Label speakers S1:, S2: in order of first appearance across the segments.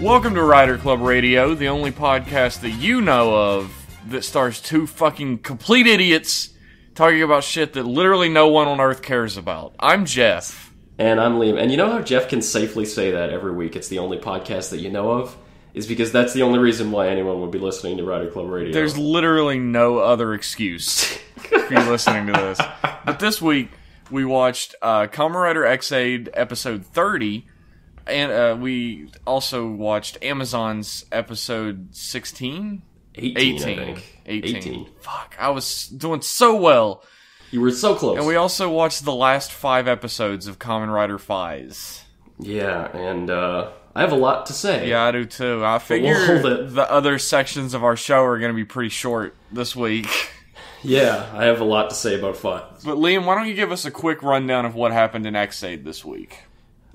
S1: Welcome to Rider Club Radio, the only podcast that you know of that stars two fucking complete idiots talking about shit that literally no one on Earth cares about. I'm Jeff.
S2: And I'm Liam. And you know how Jeff can safely say that every week, it's the only podcast that you know of? Is because that's the only reason why anyone would be listening to Rider Club Radio.
S1: There's literally no other excuse for you listening to this. But this week, we watched Kamen Rider Ex-Aid episode 30, and we also watched Amazon's episode 16?
S2: 18, I think. 18.
S1: Fuck, I was doing so well.
S2: You were so close.
S1: And we also watched the last 5 episodes of Kamen Rider Faiz.
S2: Yeah, and I have a lot to say.
S1: Yeah, I do too. I figure the other sections of our show are going to be pretty short this week.
S2: Yeah, I have a lot to say about Faiz.
S1: But Liam, why don't you give us a quick rundown of what happened in Ex-Aid this week?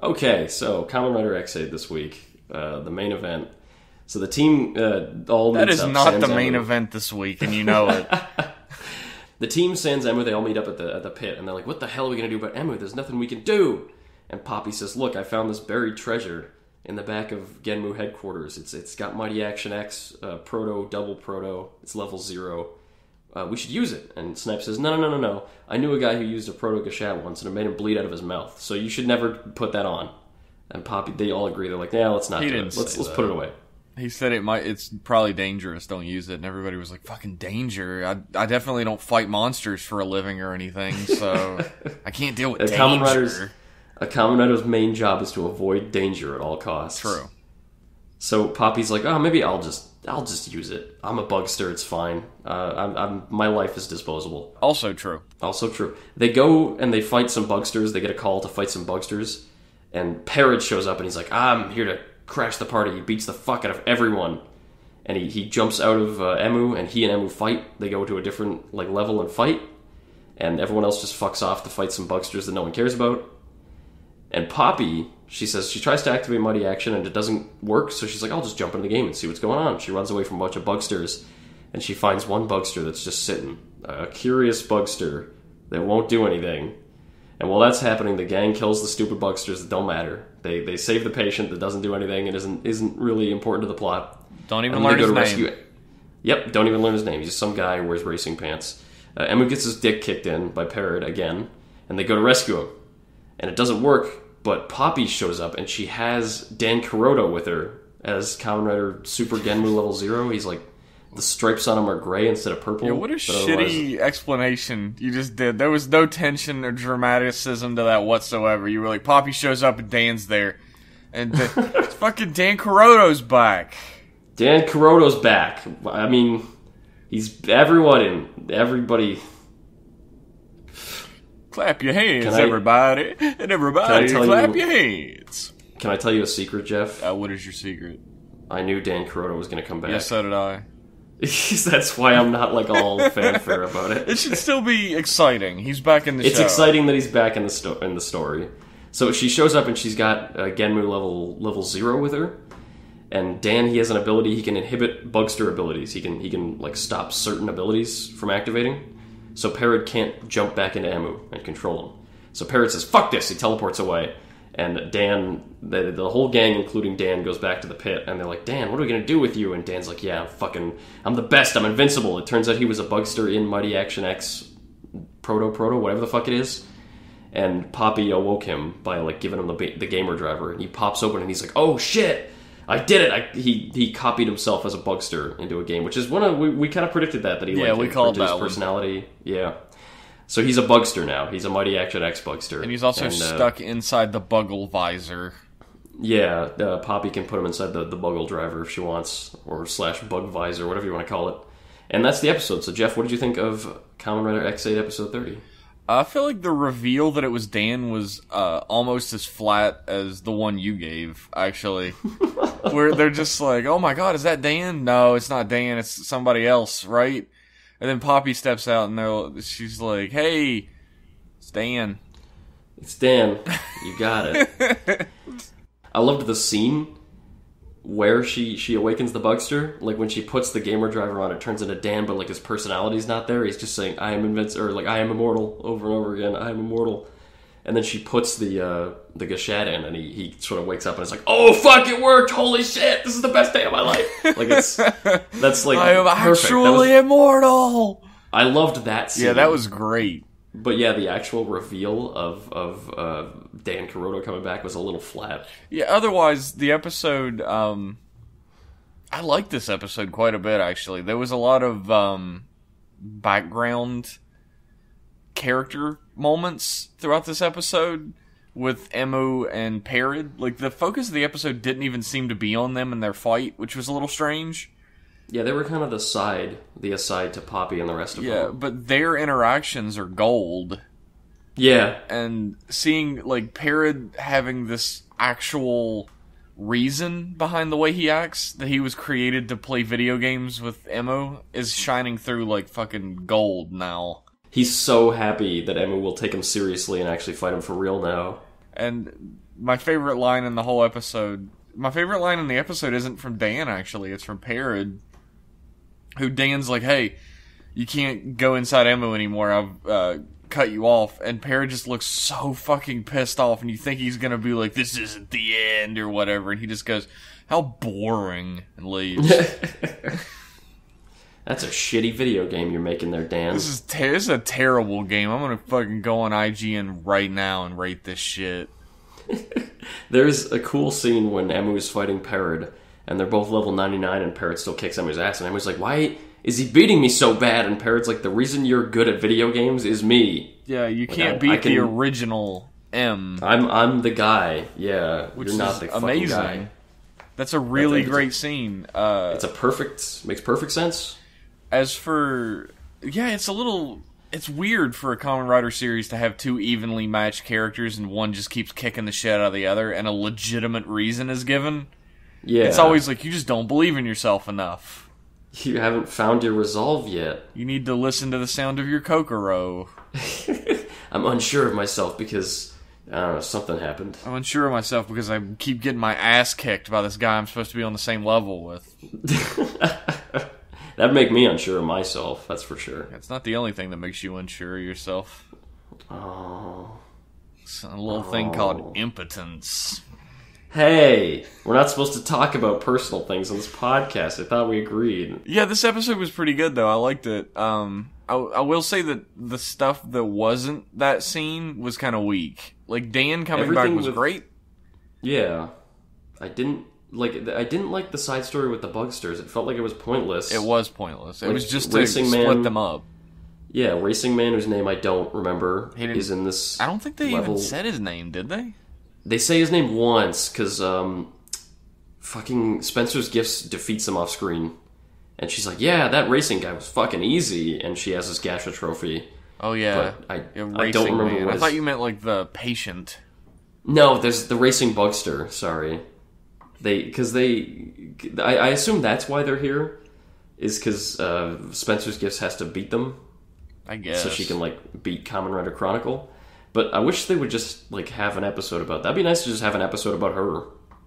S2: Okay, so Kamen Rider Ex-Aid this week, the main event. So the team all meets up.
S1: That is not the main event this week, and you know it.
S2: The team sends Emu, they all meet up at the pit, and they're like, what the hell are we going to do about Emu? There's nothing we can do. And Poppy says, look, I found this buried treasure in the back of Genmu headquarters. It's got Mighty Action X, Proto, Double Proto, it's level 0. We should use it. And Snipe says, no. I knew a guy who used a Proto Gashat once, and it made him bleed out of his mouth, so you should never put that on. And Poppy, they all agree. They're like, yeah, let's not do it. Let's put it away.
S1: He said it's probably dangerous, don't use it, and everybody was like, fucking danger. I definitely don't fight monsters for a living or anything, so I can't deal with danger.
S2: A Kamen Rider's main job is to avoid danger at all costs.
S1: True.
S2: So Poppy's like, oh, maybe I'll just use it. I'm a bugster, it's fine. My life is disposable.
S1: Also true.
S2: They go and they fight some bugsters. They get a call to fight some bugsters, and Parrot shows up and he's like, I'm here to crash the party. He beats the fuck out of everyone, and he jumps out of Emu, and he and Emu fight. They go to a different level and fight, and everyone else just fucks off to fight some bugsters that no one cares about. And Poppy, she says she tries to activate Mighty Action and it doesn't work, so she's like, I'll just jump into the game and see what's going on. She runs away from a bunch of bugsters, and she finds one bugster that's just sitting, a curious bugster that won't do anything. And while that's happening, the gang kills the stupid bugsters that don't matter. They save the patient that doesn't do anything and isn't really important to the plot.
S1: Don't even learn his name.
S2: Yep, don't even learn his name. He's just some guy who wears racing pants. Emu gets his dick kicked in by Parrot again, and they go to rescue him. And it doesn't work, but Poppy shows up, and she has Dan Kuroda with her as Kamen Rider Super Genmu level 0. He's like, the stripes on him are gray instead of purple.
S1: Yeah, what a shitty explanation you just did. There was no tension or dramaticism to that whatsoever. You were like, Poppy shows up and Dan's there. And it's fucking Dan Kuroda's back.
S2: Dan Kuroda's back. I mean, he's everybody...
S1: Clap your hands, everybody. And everybody clap your hands.
S2: Can I tell you a secret, Jeff?
S1: What is your secret?
S2: I knew Dan Kuroda was going to come back.
S1: Yes, so did I.
S2: That's why I'm not all fanfare about it.
S1: It should still be exciting. He's back in the show.
S2: It's exciting that he's back in the story. So she shows up and she's got Genmu level 0 with her. And Dan, he has an ability, he can inhibit bugster abilities. He can stop certain abilities from activating. So Parrot can't jump back into Emu and control him. So Parrot says, fuck this, he teleports away. And Dan, the whole gang, including Dan, goes back to the pit. And they're like, Dan, what are we going to do with you? And Dan's like, yeah, I'm the best, I'm invincible. It turns out he was a bugster in Mighty Action X, Proto, whatever the fuck it is. And Poppy awoke him by giving him the gamer driver. And he pops open and he's like, oh shit, I did it. He copied himself as a bugster into a game, which is we kind of predicted that he
S1: we called that
S2: his personality. Yeah. So he's a bugster now. He's a Mighty Action X bugster.
S1: And he's also stuck inside the Buggle visor.
S2: Yeah, Poppy can put him inside the Buggle driver if she wants, or /bug visor, whatever you want to call it. And that's the episode. So Jeff, what did you think of Kamen Rider Ex-Aid episode 30?
S1: I feel like the reveal that it was Dan was almost as flat as the one you gave, actually. Where they're just like, oh my god, is that Dan? No, it's not Dan, it's somebody else, right? And then Poppy steps out and she's like, hey, it's Dan.
S2: It's Dan. You got it. I loved the scene where she awakens the bugster. When she puts the gamer driver on, it turns into Dan, but his personality's not there. He's just saying, I am invincible, or I am immortal, over and over again. I am immortal. and then she puts the gashad in, and he sort of wakes up and is like, "Oh fuck, it worked! Holy shit, this is the best day of my life!" Like that's like
S1: I am actually immortal.
S2: I loved that scene.
S1: Yeah, that was great.
S2: But yeah, the actual reveal of Dan Kuroda coming back was a little flat.
S1: Yeah, otherwise, the episode, I liked this episode quite a bit, actually. There was a lot of background character moments throughout this episode with Emu and Parrot. Like, the focus of the episode didn't even seem to be on them and their fight, which was a little strange.
S2: Yeah, they were kind of the aside to Poppy and the rest of them.
S1: Yeah, but their interactions are gold.
S2: Yeah.
S1: And seeing, like, Parrot having this actual reason behind the way he acts, that he was created to play video games with Emu, is shining through like fucking gold now.
S2: He's so happy that Emu will take him seriously and actually fight him for real now.
S1: And my favorite line in the whole episode... My favorite line in the episode isn't from Dan, actually. It's from Parrot. Who Dan's like, hey, you can't go inside Emu anymore. I've cut you off. And Parrot just looks so fucking pissed off. And you think he's going to be like, this isn't the end or whatever. And he just goes, how boring. And leaves.
S2: That's a shitty video game you're making there, Dan.
S1: This is a terrible game. I'm going to fucking go on IGN right now and rate this shit.
S2: There's a cool scene when Emu's fighting Parrot, and they're both level 99, and Parrot still kicks Emu's ass, and Emu's like, why is he beating me so bad? And Parrot's like, the reason you're good at video games is me.
S1: Yeah, you can't beat the original M.
S2: I'm the guy, yeah.
S1: Which
S2: you're not
S1: is
S2: the fucking
S1: amazing.
S2: guy.
S1: That's a really great scene.
S2: Makes perfect sense.
S1: As for... Yeah, it's weird for a Kamen Rider series to have two evenly matched characters and one just keeps kicking the shit out of the other and a legitimate reason is given.
S2: Yeah.
S1: It's always like, you just don't believe in yourself enough.
S2: You haven't found your resolve yet.
S1: You need to listen to the sound of your Kokoro.
S2: I'm unsure of myself because, I don't know, something happened.
S1: I'm unsure of myself because I keep getting my ass kicked by this guy I'm supposed to be on the same level with.
S2: That'd make me unsure of myself, that's for sure.
S1: It's not the only thing that makes you unsure of yourself.
S2: Oh.
S1: It's a little thing called impotence.
S2: Hey, we're not supposed to talk about personal things on this podcast. I thought we agreed.
S1: Yeah, this episode was pretty good, though. I liked it. I will say that the stuff that wasn't that scene was kind of weak. Like, Dan coming back was great.
S2: Yeah. I didn't like the side story with the Bugsters. It felt like it was pointless.
S1: It was pointless. It was just to
S2: Racing
S1: split
S2: Man,
S1: them up.
S2: Yeah, Racing Man, whose name I don't remember, is in this.
S1: I don't think they
S2: level.
S1: even said his name, did they?
S2: They say his name once, because fucking Spencer's Gifts defeats him off screen. And she's like, yeah, that racing guy was fucking easy. And she has this Gasha trophy.
S1: Oh, yeah.
S2: But I don't remember what
S1: I thought you meant, like, the patient.
S2: No, there's the Racing Bugster, sorry. I assume that's why they're here, is because Spencer's Gifts has to beat them.
S1: I guess.
S2: So she can, like, beat Kamen Rider Chronicle. But I wish they would just, like, have an episode about that. That'd be nice to just have an episode about her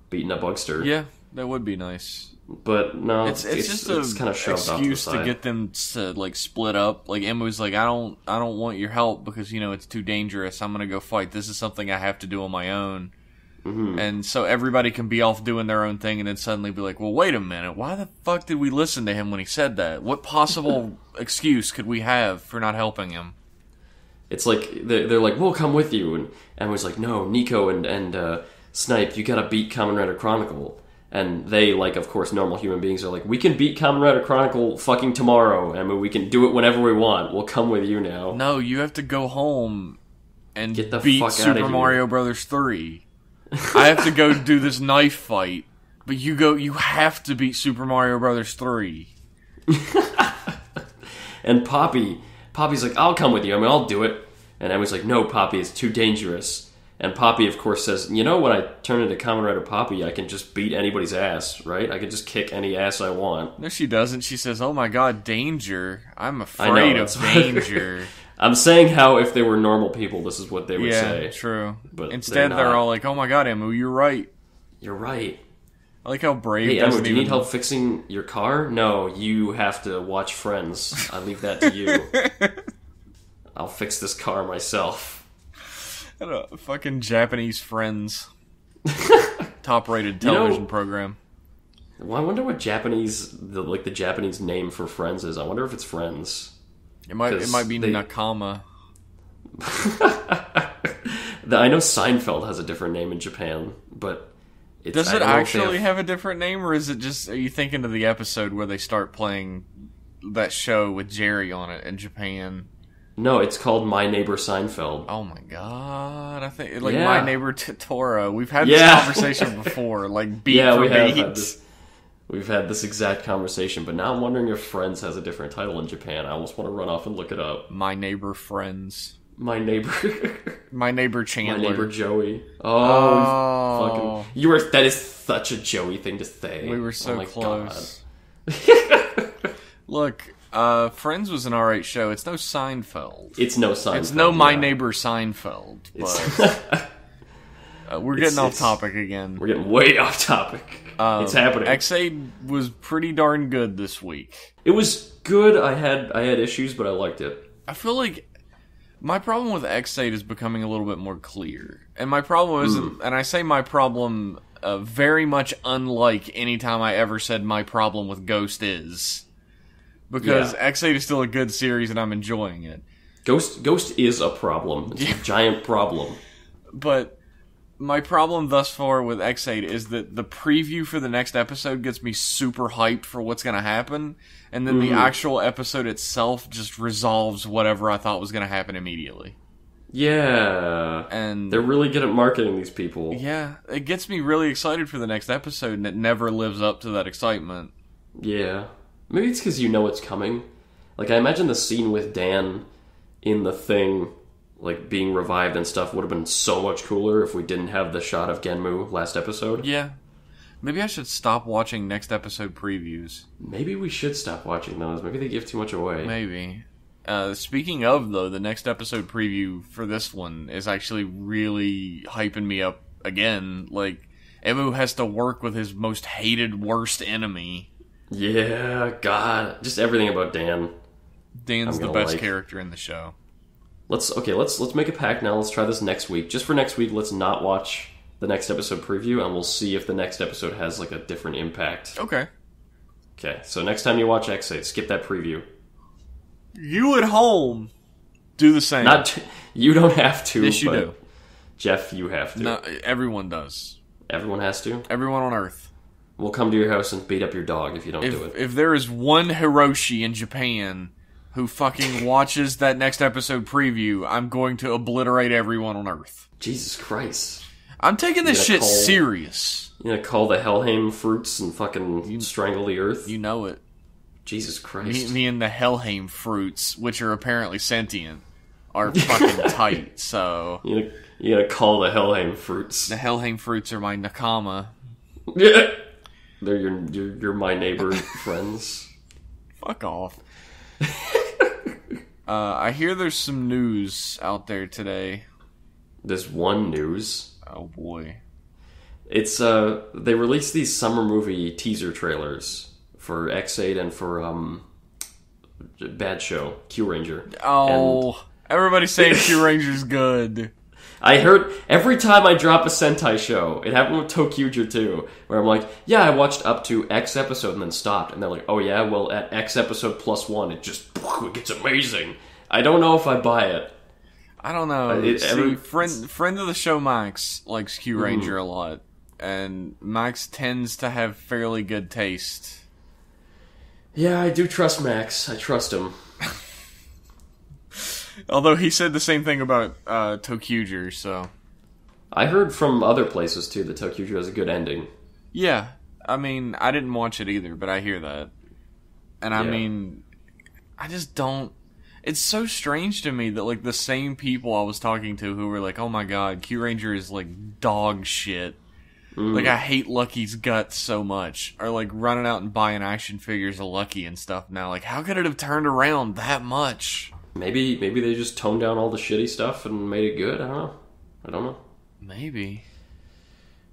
S2: beating a Bugster.
S1: Yeah, that would be nice.
S2: But no,
S1: it's just a
S2: kind of shoved
S1: excuse
S2: off the side.
S1: to get them to, like, split up. Like, Emma's like, I don't want your help because, you know, it's too dangerous. I'm gonna go fight. This is something I have to do on my own. Mm-hmm. And so everybody can be off doing their own thing and then suddenly be like, well, wait a minute. Why the fuck did we listen to him when he said that? What possible excuse could we have for not helping him?
S2: It's like, they're like, we'll come with you. And Emma's like, no, Nico and Snipe, you gotta beat Kamen Rider Chronicle. And they, like, of course, normal human beings are like, we can beat Kamen Rider Chronicle fucking tomorrow, Emma. We can do it whenever we want. We'll come with you now.
S1: No, you have to go home and
S2: get the
S1: beat
S2: fuck
S1: Super Mario Brothers 3. I have to go do this knife fight, but you have to beat Super Mario Brothers 3.
S2: And Poppy's like, I'll come with you. I mean, I'll do it. And Emma's like, no, Poppy, it's too dangerous. And Poppy, of course, says, you know, when I turn into Kamen Rider Poppy, I can just beat anybody's ass, right? I can just kick any ass I want.
S1: No, she doesn't. She says, oh my god, danger. I'm afraid of danger.
S2: I'm saying how if they were normal people, this is what they would say.
S1: Yeah, true.
S2: But
S1: instead, they're all like, oh my god, Emu, you're right.
S2: You're right.
S1: I like how Brave
S2: Hey,
S1: doesn't
S2: Emu, do you need help fixing your car? No, you have to watch Friends. I leave that to you. I'll fix this car myself.
S1: Fucking Japanese Friends. Top-rated television program.
S2: Well, I wonder what the Japanese name for Friends is. I wonder if it's Friends.
S1: It might be Nakama.
S2: I know Seinfeld has a different name in Japan, but
S1: does it actually have a different name, or is it just? Are you thinking of the episode where they start playing that show with Jerry on it in Japan?
S2: No, it's called My Neighbor Seinfeld.
S1: Oh my god! I think My Neighbor Totoro. We've had this conversation before, like beat for beat.
S2: We've had this exact conversation, but now I'm wondering if Friends has a different title in Japan. I almost want to run off and look it up.
S1: My Neighbor Friends.
S2: My neighbor.
S1: My neighbor Chandler.
S2: My neighbor Joey. Oh. Fucking. That is such a Joey thing to say.
S1: We were so close. Look, Friends was an alright show. It's no Seinfeld.
S2: It's no Seinfeld.
S1: It's no My Neighbor Seinfeld. But we're getting off topic again.
S2: We're getting way off topic. It's happening.
S1: Ex-Aid was pretty darn good this week.
S2: It was good. I had issues, but I liked it.
S1: I feel like my problem with Ex-Aid is becoming a little bit more clear. And my problem isn't, and I say my problem very much unlike any time I ever said my problem with Ghost is. Because Ex-Aid is still a good series and I'm enjoying it.
S2: Ghost is a problem. It's a giant problem.
S1: But my problem thus far with Ex-Aid is that the preview for the next episode gets me super hyped for what's going to happen, and then the actual episode itself just resolves whatever I thought was going to happen immediately.
S2: Yeah.
S1: And
S2: they're really good at marketing these people.
S1: Yeah. It gets me really excited for the next episode, and it never lives up to that excitement.
S2: Yeah. Maybe it's because you know it's coming. Like, I imagine the scene with Dan in the thing, like, being revived and stuff would have been so much cooler if we didn't have the shot of Genmu last episode.
S1: Yeah. Maybe I should stop watching next episode previews.
S2: Maybe we should stop watching those. Maybe they give too much away.
S1: Maybe. Speaking of, though, the next episode preview for this one is actually really hyping me up again. Like, Emu has to work with his most hated, worst enemy.
S2: Yeah, God. Just everything about Dan.
S1: Dan's the best character in the show.
S2: Let's make a pact now. Let's try this next week. Just for next week, let's not watch the next episode preview, and we'll see if the next episode has like a different impact.
S1: Okay.
S2: Okay, so next time you watch Ex-Aid, skip that preview.
S1: You at home, do the same.
S2: You don't have to.
S1: Yes, you do.
S2: Jeff, you have to.
S1: No, everyone does.
S2: Everyone has to?
S1: Everyone on Earth.
S2: We'll come to your house and beat up your dog if you don't do it.
S1: If there is one Hiroshi in Japan who fucking watches that next episode preview, I'm going to obliterate everyone on Earth.
S2: Jesus Christ.
S1: I'm taking this shit serious.
S2: You gonna call the Helheim fruits and fucking strangle the Earth?
S1: You know it.
S2: Jesus Christ.
S1: Me and the Helheim fruits, which are apparently sentient, are fucking tight, so...
S2: You gonna call the Helheim fruits.
S1: The Helheim fruits are my Nakama.
S2: Yeah. They're your my neighbor friends.
S1: Fuck off. I hear there's some news out there today.
S2: There's one news.
S1: Oh boy.
S2: It's they released these summer movie teaser trailers for Ex-Aid and for Bad Show, Q Ranger.
S1: Oh, and everybody's saying Q Ranger's good.
S2: I heard every time I drop a Sentai show, it happened with Tokyuger too, where I'm like, yeah, I watched up to X episode and then stopped. And they're like, oh yeah, well at X episode +1, it gets amazing. I don't know if I buy it.
S1: I don't know. Friend of the show Max likes Q Ranger a lot. And Max tends to have fairly good taste.
S2: Yeah, I do trust Max. I trust him.
S1: Although he said the same thing about Tokyuger, so...
S2: I heard from other places, too, that Tokyuger has a good ending.
S1: Yeah. I mean, I didn't watch it either, but I hear that. And I mean, I just don't... It's so strange to me that, like, the same people I was talking to who were like, oh my god, Q Ranger is, like, dog shit. Like, I hate Lucky's guts so much. Are, like, running out and buying action figures of Lucky and stuff now. Like, how could it have turned around that much?
S2: Maybe they just toned down all the shitty stuff and made it good. I don't know.
S1: Maybe.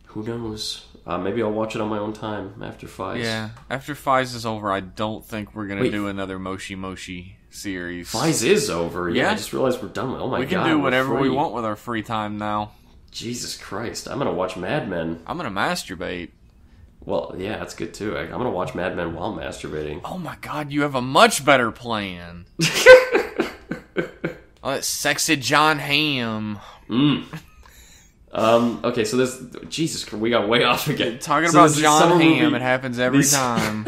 S2: Who knows? Maybe I'll watch it on my own time after Faiz.
S1: Yeah, after Faiz is over, I don't think we're gonna do another Moshi Moshi. series.
S2: Faiz is over. Yeah, I just realized we're done with. Oh my god,
S1: we can do whatever we want with our free time now.
S2: Jesus Christ, I'm gonna watch Mad Men.
S1: I'm gonna masturbate.
S2: Well, yeah, that's good too. I'm gonna watch Mad Men while masturbating.
S1: Oh my god, you have a much better plan. Oh, that sexy John Hamm.
S2: Okay, so this... Jesus, we got way off again.
S1: Talking about John Hamm, it happens every time.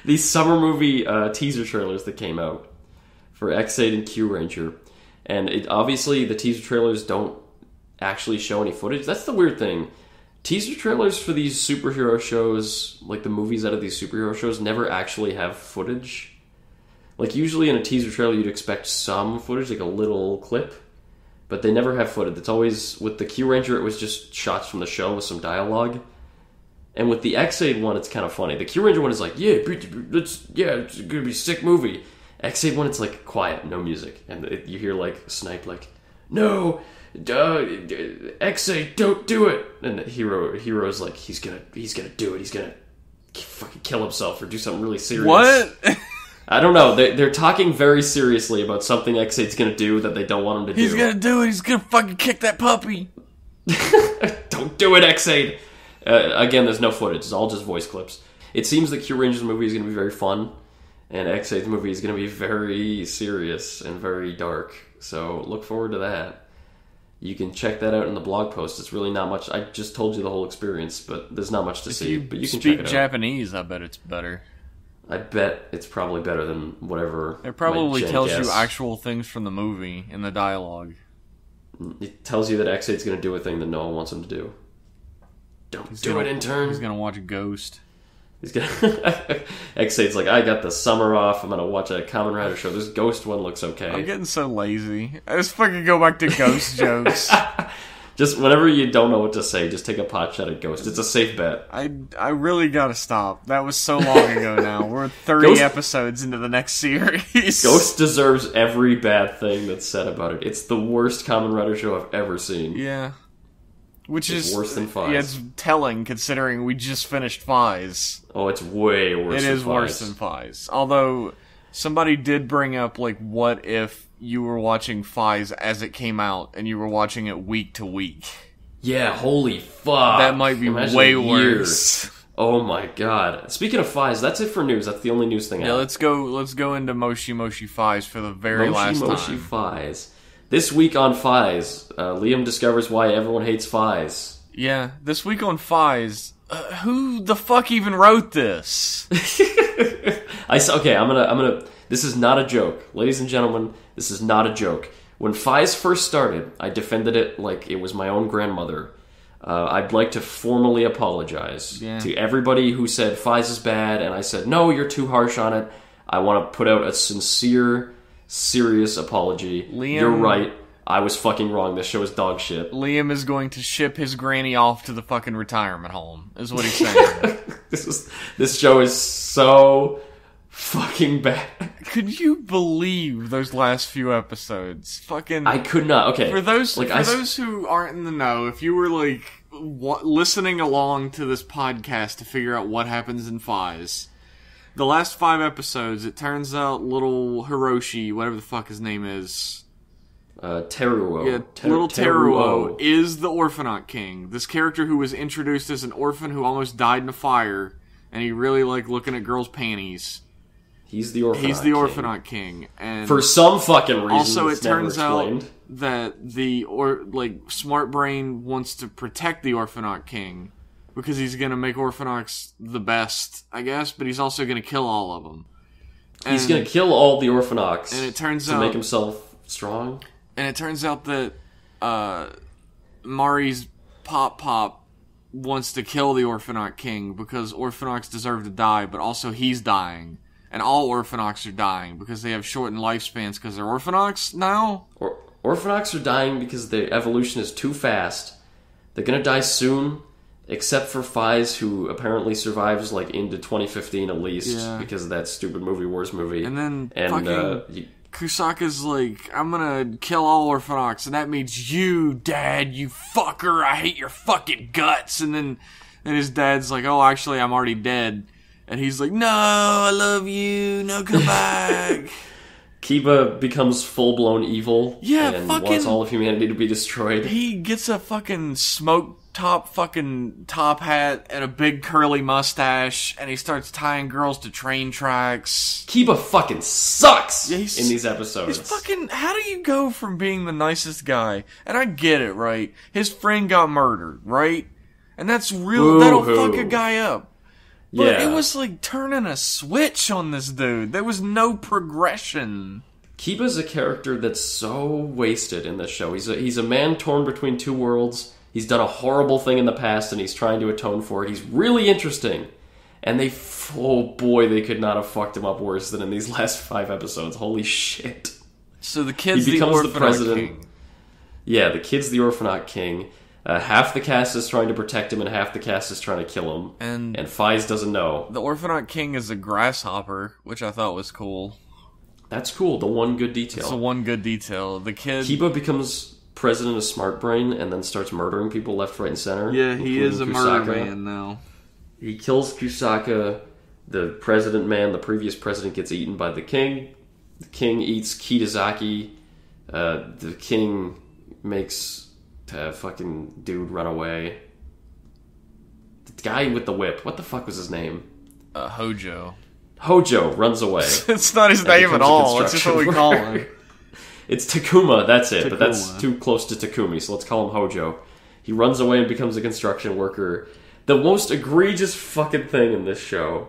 S2: These summer movie teaser trailers that came out for Ex-Aid and Q Ranger. And obviously, the teaser trailers don't actually show any footage. That's the weird thing. Teaser trailers for these superhero shows, like the movies out of these superhero shows, never actually have footage. Like, usually in a teaser trailer, you'd expect some footage, like a little clip. But they never have footage. It's always, with the Q Ranger, it was just shots from the show with some dialogue. And with the Ex-Aid one, it's kind of funny. The Q Ranger one is like, it's gonna be a sick movie. Ex-Aid one, it's like quiet, no music. And you hear like Snipe like, no, Ex-Aid, don't do it. And the hero's like, he's gonna do it. He's gonna fucking kill himself or do something really serious.
S1: What?
S2: I don't know. They're talking very seriously about something Ex-Aid's gonna do that they don't want him to do.
S1: He's gonna do it. He's gonna fucking kick that puppy.
S2: Don't do it, Ex-Aid. Again, there's no footage. It's all just voice clips. It seems that Q Ranger's movie is gonna be very fun, and Ex-Aid's movie is gonna be very serious and very dark. So look forward to that. You can check that out in the blog post. It's really not much. I just told you the whole experience, but there's not much to see. But you can check it out.
S1: Speak Japanese, I bet it's better.
S2: I bet it's probably better than whatever.
S1: It probably tells you actual things from the movie in the dialogue.
S2: It tells you that Ex-Aid's going to do a thing that no one wants him to do. Don't do it, intern.
S1: He's going to watch a Ghost.
S2: He's gonna. Ex-Aid's like, I got the summer off. I'm going to watch a Kamen Rider show. This Ghost one looks okay.
S1: I'm getting so lazy. I just fucking go back to Ghost jokes.
S2: Just whenever you don't know what to say, just take a pot shot at Ghost. It's a safe bet.
S1: I really gotta stop. That was so long ago now. We're 30 episodes into the next series.
S2: Ghost deserves every bad thing that's said about it. It's the worst Kamen Rider show I've ever seen.
S1: Yeah. Which is
S2: worse than Faiz.
S1: Yeah, it's telling considering we just finished Faiz.
S2: Oh, it's way worse than Faiz.
S1: It is worse than Faiz. Although, somebody did bring up, like, what if you were watching Faiz as it came out, and you were watching it week to week.
S2: Yeah, holy fuck.
S1: That might be way worse.
S2: Oh my god. Speaking of Faiz, that's it for news. That's the only news thing out.
S1: Yeah, let's go into Moshi Moshi Faiz for the very last time.
S2: Moshi Faiz. This week on Faiz, Liam discovers why everyone hates Faiz.
S1: Yeah, this week on Faiz, who the fuck even wrote this?
S2: Okay, I'm gonna. This is not a joke, ladies and gentlemen. This is not a joke. When Faiz first started, I defended it like it was my own grandmother. I'd like to formally apologize to everybody who said Faiz is bad, and I said, no, you're too harsh on it. I want to put out a sincere, serious apology.
S1: Liam,
S2: you're right. I was fucking wrong. This show is dog shit.
S1: Liam is going to ship his granny off to the fucking retirement home, is what he's saying.
S2: This show is so fucking bad.
S1: Could you believe those last few episodes? Fucking,
S2: I could not. Okay,
S1: for those who aren't in the know, if you were like listening along to this podcast to figure out what happens in Faiz, the last 5 episodes, it turns out little Hiroshi, whatever the fuck his name is,
S2: Teruo.
S1: Yeah, little Teruo is the Orphanaut King. This character who was introduced as an orphan who almost died in a fire, and he really liked looking at girls' panties.
S2: He's the Orphanaut
S1: King. And
S2: for some fucking reason.
S1: Also, it turns out that Smart Brain wants to protect the Orphanaut King because he's going to make Orphanauts the best, I guess, but he's also going to kill all of them.
S2: He's going to kill all the Orphanauts
S1: and it turns out,
S2: to make himself strong.
S1: And it turns out that Mari's Pop wants to kill the Orphanaut King because Orphanauts deserve to die, but also he's dying. And all Orphanauts are dying because they have shortened lifespans because they're Orphanauts now?
S2: Orphanauts are dying because their evolution is too fast. They're gonna die soon, except for Faiz, who apparently survives like into 2015 at least, because of that stupid Wars movie.
S1: And then Kusaka's like, I'm gonna kill all Orphanauts, and that means you, Dad, you fucker, I hate your fucking guts. And then his dad's like, oh, actually, I'm already dead. And he's like, no, I love you, no, come back.
S2: Kiba becomes full-blown evil and wants all of humanity to be destroyed.
S1: He gets a fucking smoke top hat and a big curly mustache, and he starts tying girls to train tracks.
S2: Kiba fucking sucks in these episodes.
S1: He's fucking... How do you go from being the nicest guy? And I get it, right? His friend got murdered, right? And that's real... That'll fuck a guy up. But it was like turning a switch on this dude. There was no progression.
S2: Kiba's a character that's so wasted in this show. He's a man torn between two worlds. He's done a horrible thing in the past, and he's trying to atone for it. He's really interesting. And they could not have fucked him up worse than in these last 5 episodes. Holy shit.
S1: So the kid's the Orphanot King.
S2: Yeah, the kid's the Orphanot King. Half the cast is trying to protect him, and half the cast is trying to kill him. And Faiz doesn't know.
S1: The Orphanot King is a grasshopper, which I thought was cool.
S2: That's cool. The one good detail.
S1: It's the one good detail. The kid...
S2: Kiba becomes president of Smart Brain and then starts murdering people left, right, and center.
S1: Yeah, he is a murder man now.
S2: He kills Kusaka. The president man, the previous president, gets eaten by the king. The king eats Kitazaki. The king makes... fucking dude run away. The guy with the whip. What the fuck was his name?
S1: Hojo.
S2: Hojo runs away.
S1: It's not his name at all. It's just what we call him.
S2: It's Takuma, that's it. But that's too close to Takumi, so let's call him Hojo. He runs away and becomes a construction worker. The most egregious fucking thing in this show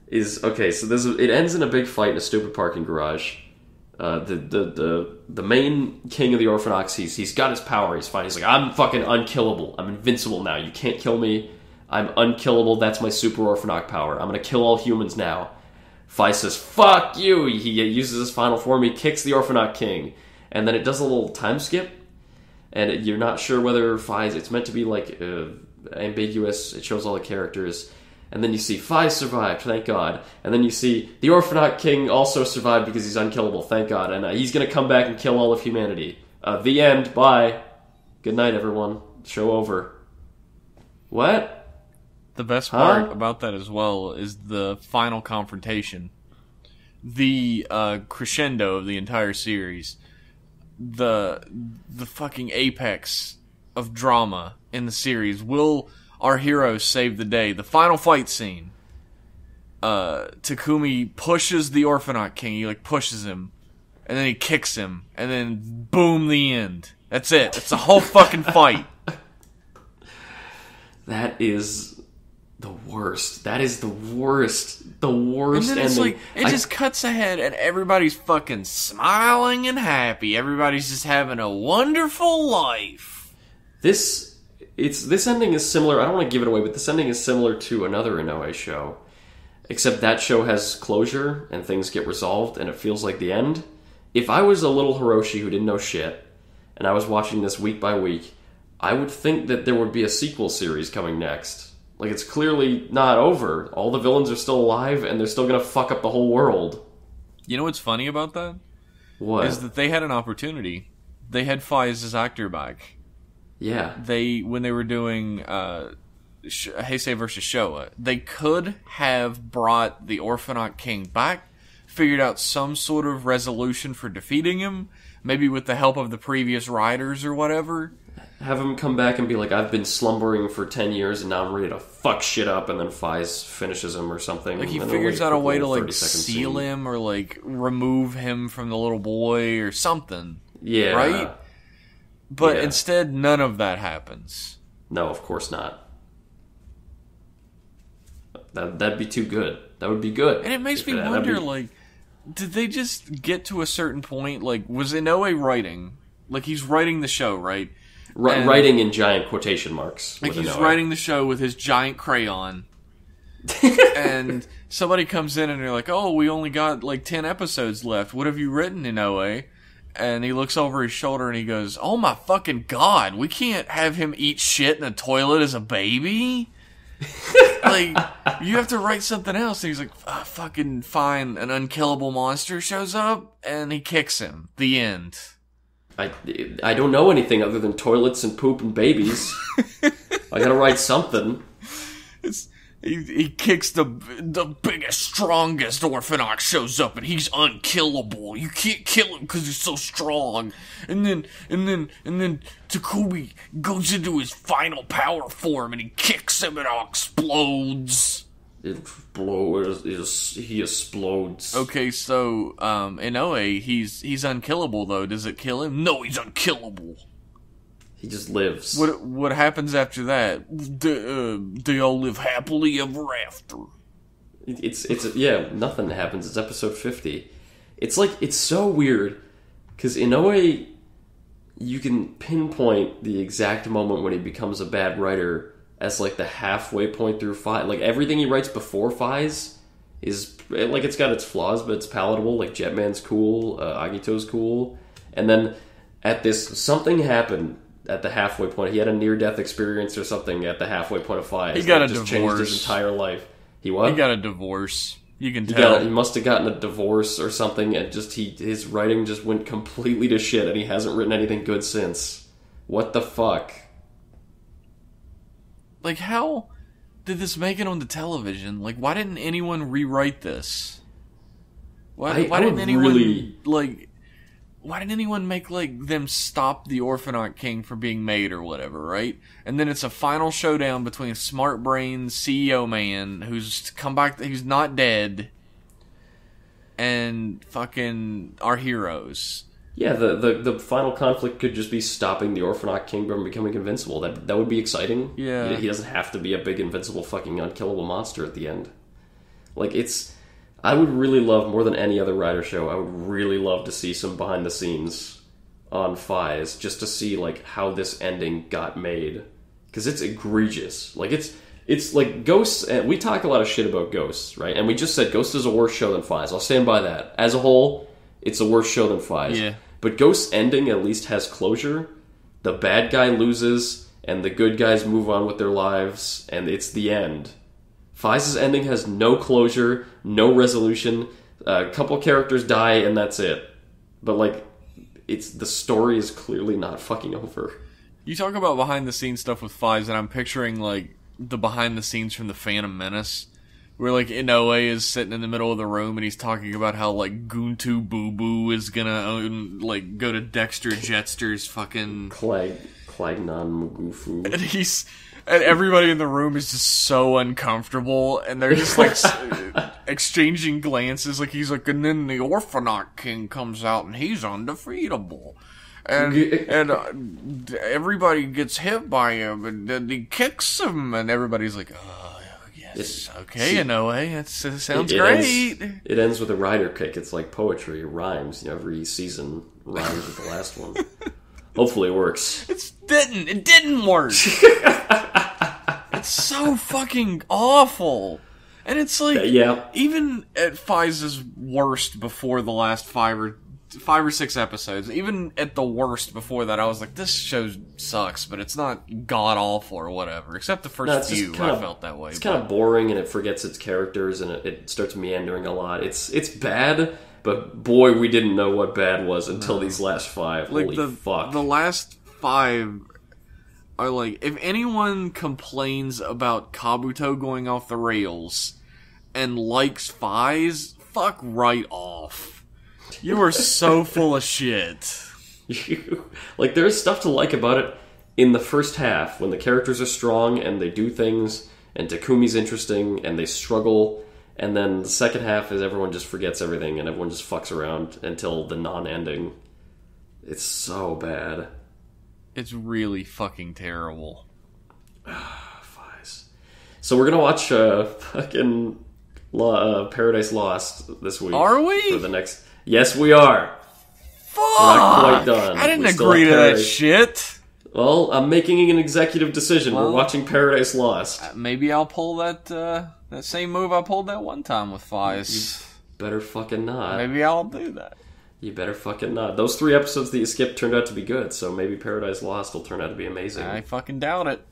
S2: is... Okay, so it ends in a big fight in a stupid parking garage. The main king of the Orphanox, he's got his power, he's fine. He's like, I'm fucking unkillable. I'm invincible now. You can't kill me. I'm unkillable. That's my super Orphanox power. I'm gonna kill all humans now. Faiz says, fuck you! He uses his final form, he kicks the Orphanox King. And then it does a little time skip. And you're not sure whether Faiz... It's meant to be like ambiguous. It shows all the characters. And then you see Faiz survived, thank God. And then you see the Orphanot King also survived because he's unkillable, thank God. And he's going to come back and kill all of humanity. The end, bye. Good night, everyone. Show over. What?
S1: The best part about that as well is the final confrontation. The crescendo of the entire series. The fucking apex of drama in the series. Will our heroes save the day? The final fight scene. Takumi pushes the Orphanot King. He pushes him. And then he kicks him. And then boom, the end. That's it. It's the whole fucking fight.
S2: That is the worst. That is the worst. The worst
S1: and then
S2: ending.
S1: It just cuts ahead and everybody's fucking smiling and happy. Everybody's just having a wonderful life.
S2: This ending is similar. I don't want to give it away, but this ending is similar to another Inoue show. Except that show has closure and things get resolved and it feels like the end. If I was a little Hiroshi who didn't know shit and I was watching this week by week, I would think that there would be a sequel series coming next. Like, it's clearly not over. All the villains are still alive, and they're still gonna fuck up the whole world.
S1: You know what's funny about that?
S2: What?
S1: Is that they had an opportunity. They had Faiz's actor back.
S2: Yeah.
S1: When they were doing Heisei vs. Showa, they could have brought the Orphanot King back, figured out some sort of resolution for defeating him, maybe with the help of the previous riders or whatever.
S2: Have him come back and be like, I've been slumbering for 10 years and now I'm ready to fuck shit up, and then Faiz finishes him or something.
S1: Like, he figures out a way to, seal him or, remove him from the little boy or something.
S2: Yeah.
S1: Right? But instead, none of that happens.
S2: No, of course not. That'd be too good. That would be good.
S1: And it makes me wonder, did they just get to a certain point? Was Inoue writing? He's writing the show, right?
S2: Writing in giant quotation marks.
S1: He's writing the show with his giant crayon. And somebody comes in and they're like, oh, we only got 10 episodes left. What have you written, Inoue? And he looks over his shoulder and he goes, oh my fucking God, we can't have him eat shit in a toilet as a baby? You have to write something else. And he's like, fucking fine. An unkillable monster shows up and he kicks him. The end.
S2: I don't know anything other than toilets and poop and babies. I gotta write something.
S1: He kicks the biggest, strongest Orphanox shows up, and he's unkillable. You can't kill him because he's so strong. And then Takumi goes into his final power form, and he kicks him, and it all explodes.
S2: He explodes.
S1: Okay, so in OA, he's unkillable though. Does it kill him? No, he's unkillable.
S2: He just lives.
S1: What happens after that? They all live happily ever after.
S2: Yeah, nothing happens. It's episode 50. It's so weird because in OA you can pinpoint the exact moment when he becomes a bad writer as like the halfway point through Faiz. Like everything he writes before Faiz is like it's got its flaws, but it's palatable. Like Jetman's cool, Agito's cool, and then at this something happened. At the halfway point, he had a near-death experience or something at the halfway point of Faiz.
S1: He got a
S2: divorce.
S1: Changed
S2: his entire life. He what?
S1: He got a divorce. You can tell.
S2: He must have gotten a divorce or something, and his writing just went completely to shit, and he hasn't written anything good since. What the fuck?
S1: Like, how did this make it onto television? Like, why didn't anyone rewrite this? Why didn't anyone why didn't anyone make, like, them stop the Orphanoch King from being made or whatever, right? And then it's a final showdown between Smart Brains, CEO Man, who's come back, who's not dead, and fucking our heroes.
S2: Yeah, the final conflict could just be stopping the Orphanoch King from becoming invincible. That would be exciting.
S1: Yeah.
S2: He doesn't have to be a big, invincible, fucking unkillable monster at the end. Like, I would really love, more than any other Rider show, I would really love to see some behind the scenes on Faiz, just to see, like, how this ending got made. Because it's egregious. Like, it's like Ghosts, and we talk a lot of shit about Ghosts, right? And we just said Ghost is a worse show than Faiz. I'll stand by that. As a whole, it's a worse show than Faiz.
S1: Yeah.
S2: But Ghost's ending at least has closure. The bad guy loses, and the good guys move on with their lives, and it's the end. Faiz's ending has no closure, no resolution. A couple characters die, and that's it. But, like, the story is clearly not fucking over.
S1: You talk about behind-the-scenes stuff with Faiz, and I'm picturing, like, the behind-the-scenes from The Phantom Menace, where, like, Inoue is sitting in the middle of the room, and he's talking about how, like, Guntu Boo Boo is gonna, like, go to Dexter Jetster's fucking...
S2: Clagnon Mugufu.
S1: And everybody in the room is just so uncomfortable, and they're just, like, exchanging glances, like, he's like, and then the Orphanoch King comes out, and he's undefeatable. And everybody gets hit by him, and then he kicks him, and everybody's like, oh, yes, okay, Inoue, that sounds great.
S2: It ends with a rider kick. It's like poetry, it rhymes. You know, every season rhymes with the last one. Hopefully it works.
S1: It didn't work. It's so fucking awful. And it's like, even at Faiz's worst before the last five or six episodes, even at the worst before that, I was like, this show sucks, but it's not god-awful or whatever. Except the first few, I felt that way.
S2: It's kind of boring, and it forgets its characters, and it starts meandering a lot. It's bad, but boy, we didn't know what bad was until these last five.
S1: Like,
S2: Holy fuck.
S1: The last five are like, if anyone complains about Kabuto going off the rails and likes Faiz, fuck right off. You are so full of shit.
S2: Like, there's stuff to like about it in the first half, when the characters are strong and they do things, and Takumi's interesting, and they struggle, and then the second half is everyone just forgets everything, and everyone just fucks around until the non-ending. It's so bad.
S1: It's really fucking terrible.
S2: Faiz. So we're gonna watch fucking Paradise Lost this week.
S1: Are we?
S2: For the next... Yes, we are.
S1: Fuck!
S2: We're not quite done.
S1: I didn't agree to that shit.
S2: Well, I'm making an executive decision. We're watching Paradise Lost.
S1: Maybe I'll pull that same move I pulled that one time with Faiz.
S2: You better fucking not.
S1: Maybe I'll do that.
S2: You better fucking not. Those 3 episodes that you skipped turned out to be good, so maybe Paradise Lost will turn out to be amazing.
S1: I fucking doubt it.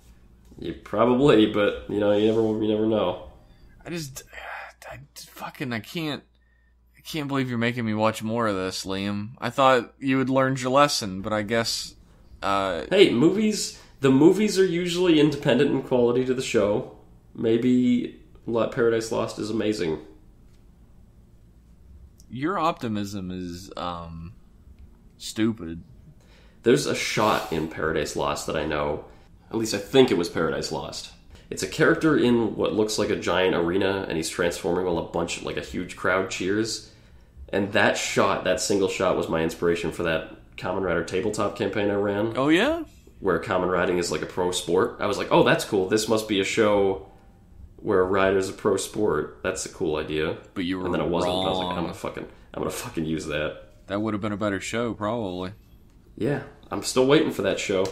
S2: You probably, but you never know.
S1: I can't believe you're making me watch more of this, Liam. I thought you had learned your lesson, but I guess...
S2: Hey, the movies are usually independent in quality to the show. maybe Paradise Lost is amazing.
S1: Your optimism is stupid.
S2: There's a shot in Paradise Lost that I know. At least I think it was Paradise Lost. It's a character in what looks like a giant arena, and he's transforming while a huge crowd cheers. And that shot, that single shot, was my inspiration for that Kamen Rider tabletop campaign I ran.
S1: Oh, yeah?
S2: Where Kamen Riding is like a pro sport. I was like, oh, that's cool. This must be a show where a rider's a pro sport. That's a cool idea.
S1: But you were
S2: And then it wasn't.
S1: wrong.
S2: I was like, I'm gonna fucking use that.
S1: That would have been a better show, probably.
S2: Yeah, I'm still waiting for that show.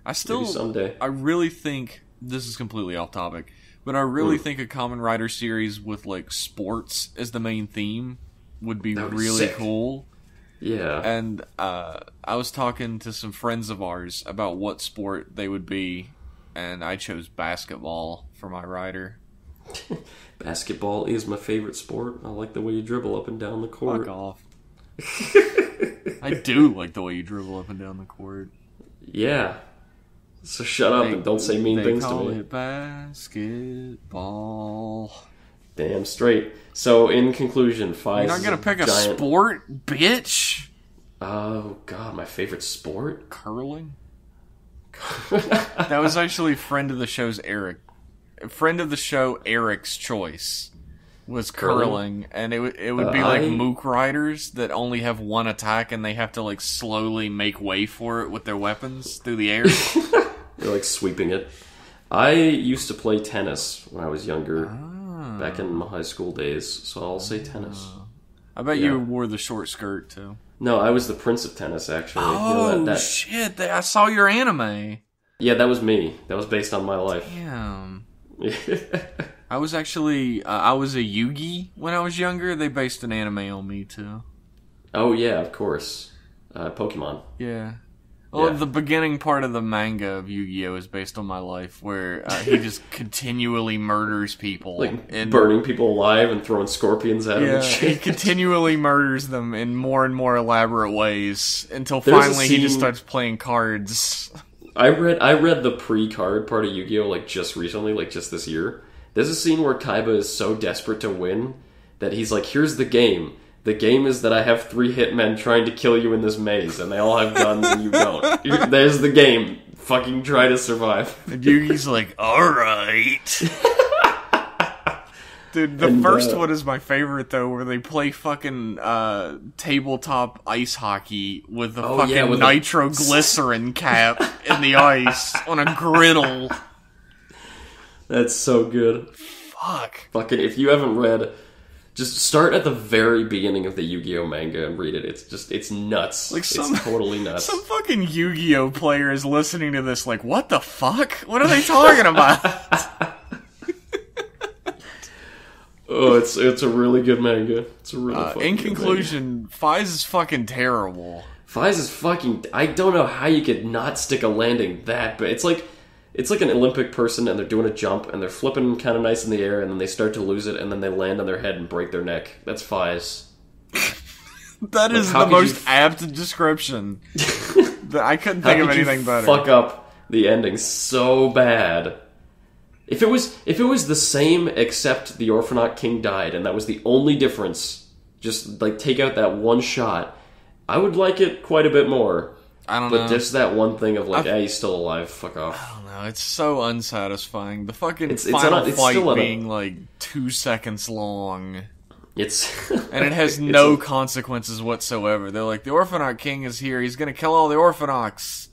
S1: Maybe
S2: someday.
S1: I really think, this is completely off topic, but I really think a Kamen Rider series with, like, sports as the main theme would be really
S2: sick.
S1: Cool.
S2: Yeah.
S1: And I was talking to some friends of ours about what sport they would be, and I chose basketball for my rider.
S2: Basketball is my favorite sport. I like the way you dribble up and down the court.
S1: Fuck off. I do like the way you dribble up and down the court.
S2: Yeah. So shut up and don't say mean things to me.
S1: They call it basketball.
S2: Damn straight. So, in conclusion, Faiz
S1: You're not gonna pick a sport, bitch?
S2: Oh, God, my favorite sport?
S1: Curling? That was actually friend of the show Eric's choice was curling, and it would be like mook riders that only have one attack and they have to like slowly make way for it with their weapons through the air.
S2: They're like sweeping it. I used to play tennis when I was younger, back in my high school days, so I'll say tennis.
S1: I bet you wore the short skirt too.
S2: No, I was the Prince of Tennis, actually.
S1: Oh, shit, I saw your anime.
S2: Yeah, that was me. That was based on my life.
S1: Damn. I was actually, I was a Yugi when I was younger. They based an anime on me, too.
S2: Oh, yeah, of course. Pokemon.
S1: Yeah. Well, the beginning part of the manga of Yu-Gi-Oh! Is based on my life, where he just continually murders people.
S2: Like, burning people alive and throwing scorpions at him and shit.
S1: He continually murders them in more and more elaborate ways, until finally he just starts playing cards.
S2: I read the pre-card part of Yu-Gi-Oh! Like, just recently, like, just this year. There's a scene where Kaiba is so desperate to win that he's like, here's the game. The game is that I have 3 hitmen trying to kill you in this maze, and they all have guns and you don't. There's the game. Fucking try to survive.
S1: And Yugi's like, alright. Dude, the first one is my favorite, though, where they play fucking tabletop ice hockey with a with nitroglycerin cap in the ice on a griddle.
S2: That's so good.
S1: Fuck.
S2: Fucking, if you haven't read, just start at the very beginning of the Yu-Gi-Oh! Manga and read it. It's nuts. Like it's totally nuts.
S1: Some fucking Yu-Gi-Oh! Player is listening to this like, what the fuck? What are they talking about?
S2: Oh, it's a really good manga. It's a really fucking
S1: in conclusion, Faiz is fucking terrible.
S2: Faiz is fucking... I don't know how you could not stick a landing that, but it's like an Olympic person and they're doing a jump and they're flipping kind of nice in the air and then they start to lose it and then they land on their head and break their neck. That's Faiz.
S1: That is the most apt description. I couldn't think of anything better.
S2: Fuck up the ending so bad. If it was the same except the Orphanaut King died and that was the only difference, just like take out that one shot, I would like it quite a bit more.
S1: I don't know.
S2: But just that one thing of like, he's still alive, fuck off.
S1: I don't know, it's so unsatisfying. The fucking final fight being like 2 seconds long. And it has no consequences whatsoever. They're like, the Orphanaut King is here, he's gonna kill all the Orphanauts.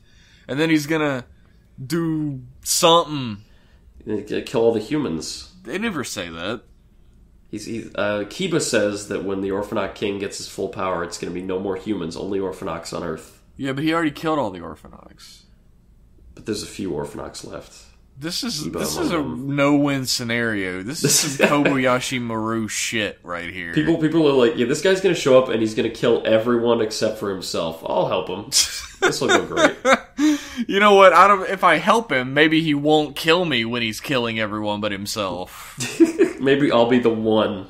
S1: And then he's gonna do something.
S2: Kill all the humans.
S1: They never say that.
S2: Kiba says that when the Orphanaut King gets his full power, it's going to be no more humans, only Orphanauts on Earth.
S1: Yeah, but he already killed all the Orphanauts.
S2: But there's a few Orphanauts left.
S1: This is a no-win scenario. This is some Kobayashi Maru shit right here.
S2: People are like, yeah, this guy's going to show up and he's going to kill everyone except for himself. I'll help him. This will go great.
S1: You know what? If I help him, maybe he won't kill me when he's killing everyone but himself.
S2: Maybe I'll be the one.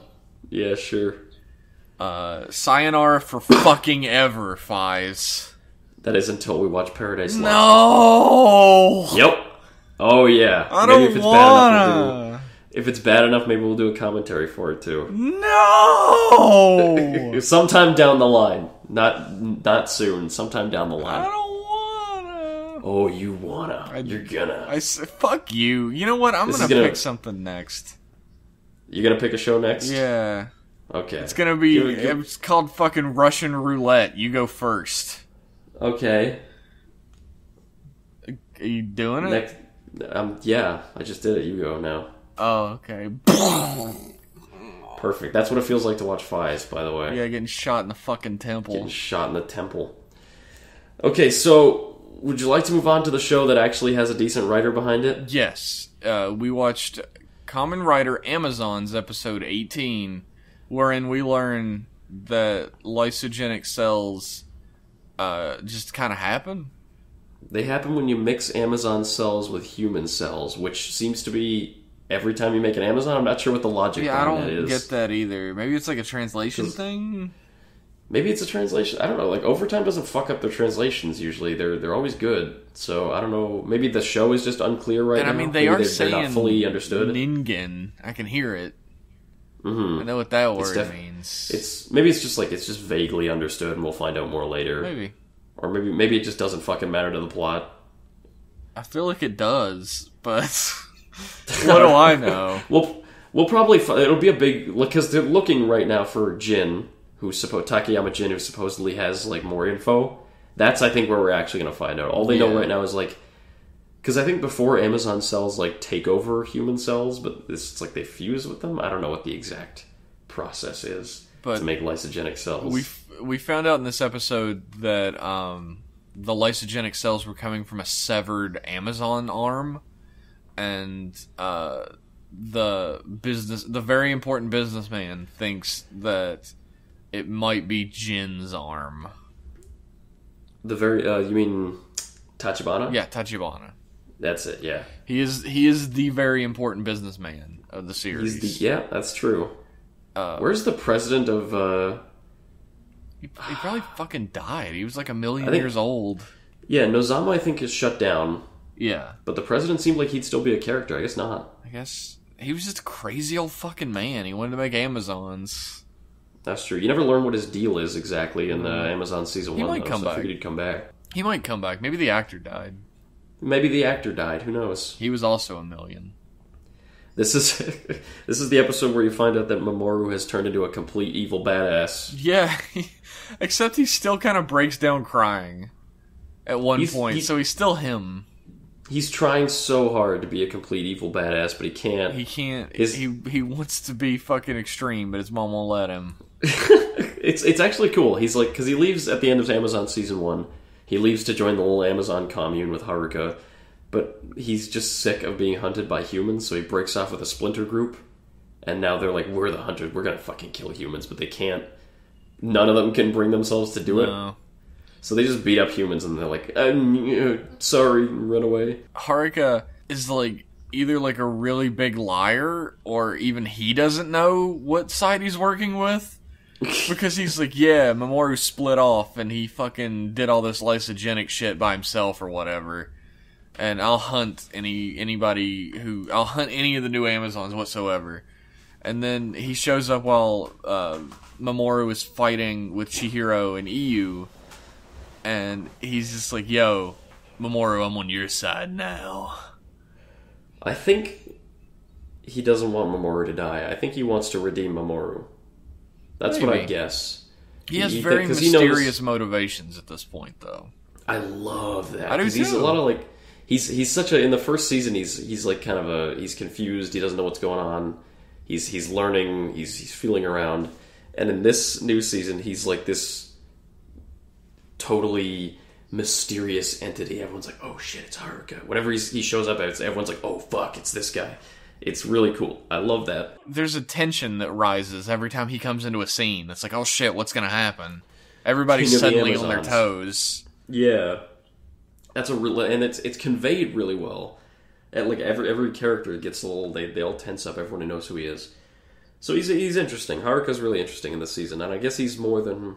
S2: Yeah, sure.
S1: Sayonara for fucking ever, Faiz.
S2: That is until we watch Paradise Lost.
S1: No!
S2: Yep. Oh, yeah.
S1: I don't wanna.
S2: If it's bad enough, maybe we'll do a commentary for it too.
S1: No!
S2: Sometime down the line. Not soon. Sometime down the line.
S1: I don't wanna.
S2: Oh, you wanna. You're gonna.
S1: Fuck you. You know what? I'm gonna pick something next.
S2: You're gonna pick a show next?
S1: Yeah.
S2: Okay.
S1: It's gonna be... It's called fucking Russian Roulette. You go first.
S2: Okay.
S1: Are you doing it?
S2: Next, yeah, I just did it. You go now.
S1: Oh, okay.
S2: Perfect. That's what it feels like to watch Faiz, by the way.
S1: Yeah, getting shot in the fucking temple.
S2: Getting shot in the temple. Okay, so would you like to move on to the show that actually has a decent writer behind it?
S1: Yes. We watched Kamen Rider Amazon's episode 18, wherein we learn that lysogenic cells just kind of happen.
S2: They happen when you mix Amazon cells with human cells, which seems to be every time you make an Amazon. I'm not sure what the logic behind that is.
S1: I don't get that either. Maybe it's like a translation thing?
S2: Maybe it's a translation. I don't know. Like, Overtime doesn't fuck up their translations usually. They're always good. So, I don't know. Maybe the show is just unclear right now.
S1: And I mean, they're
S2: saying not fully understood.
S1: Ningen. I can hear it.
S2: Mm-hmm.
S1: I know what that word means.
S2: Maybe it's just vaguely understood, and we'll find out more later.
S1: Maybe.
S2: Or maybe it just doesn't fucking matter to the plot.
S1: I feel like it does, but what do I know?
S2: We'll probably it'll be a big, because they're looking right now for Jin, Takayama Jin, who supposedly has like more info. That's, I think, where we're actually going to find out. All they know right now is like, because I think before Amazon cells like take over human cells, but it's like they fuse with them. I don't know what the exact process is to make lysogenic cells.
S1: We found out in this episode that the lysogenic cells were coming from a severed Amazon arm, and the very important businessman thinks that it might be Jin's arm.
S2: You mean Tachibana?
S1: Yeah, Tachibana.
S2: That's it. Yeah,
S1: he is the very important businessman of the series.
S2: Yeah, that's true. Where's the president of?
S1: He probably fucking died. He was like 1 million years old.
S2: Yeah, Nozomu I think is shut down.
S1: Yeah,
S2: but the president seemed like he'd still be a character. I guess not.
S1: I guess he was just a crazy old fucking man. He wanted to make Amazons.
S2: That's true. You never learn what his deal is exactly in Amazon Season 1.
S1: He might come back.
S2: I figured he'd come back.
S1: He might come back. Maybe the actor died.
S2: Maybe the actor died. Who knows?
S1: He was also 1 million.
S2: This is the episode where you find out that Mamoru has turned into a complete evil badass.
S1: Yeah, except he still kind of breaks down crying at one point, so he's still him.
S2: He's trying so hard to be a complete evil badass, but he can't.
S1: He can't. He wants to be fucking extreme, but his mom won't let him.
S2: It's actually cool. He's like, because he leaves at the end of Amazon Season 1. He leaves to join the little Amazon commune with Haruka, but he's just sick of being hunted by humans, so he breaks off with a splinter group, and now they're like, we're the hunters, we're gonna fucking kill humans, but they can't. None of them can bring themselves to do it. So they just beat up humans, and they're like, sorry, run away.
S1: Haruka is like either like a really big liar, or even he doesn't know what side he's working with. Because he's like, yeah, Mamoru split off, and he fucking did all this lysogenic shit by himself or whatever. And I'll hunt any of the new Amazons whatsoever. And then he shows up while Mamoru is fighting with Chihiro and Iyu, and he's just like, yo, Mamoru, I'm on your side now.
S2: I think he doesn't want Mamoru to die. I think he wants to redeem Mamoru. That's what I guess.
S1: He has very mysterious motivations at this point, though.
S2: I love that.
S1: I do too.
S2: He's a lot of like... He's such a, in the first season he's like kind of he's confused, he doesn't know what's going on, he's learning, he's feeling around, and in this new season he's like this totally mysterious entity. Everyone's like, oh shit, it's Haruka. Whenever he shows up, everyone's like, oh fuck, it's this guy. It's really cool. I love that.
S1: There's a tension that rises every time he comes into a scene. It's like, oh shit, what's gonna happen? Everybody's suddenly on their toes.
S2: Yeah. That's and it's conveyed really well. And like every character gets a little, they all tense up. Everyone knows who he is. So he's interesting. Haruka's really interesting in this season, and I guess he's more than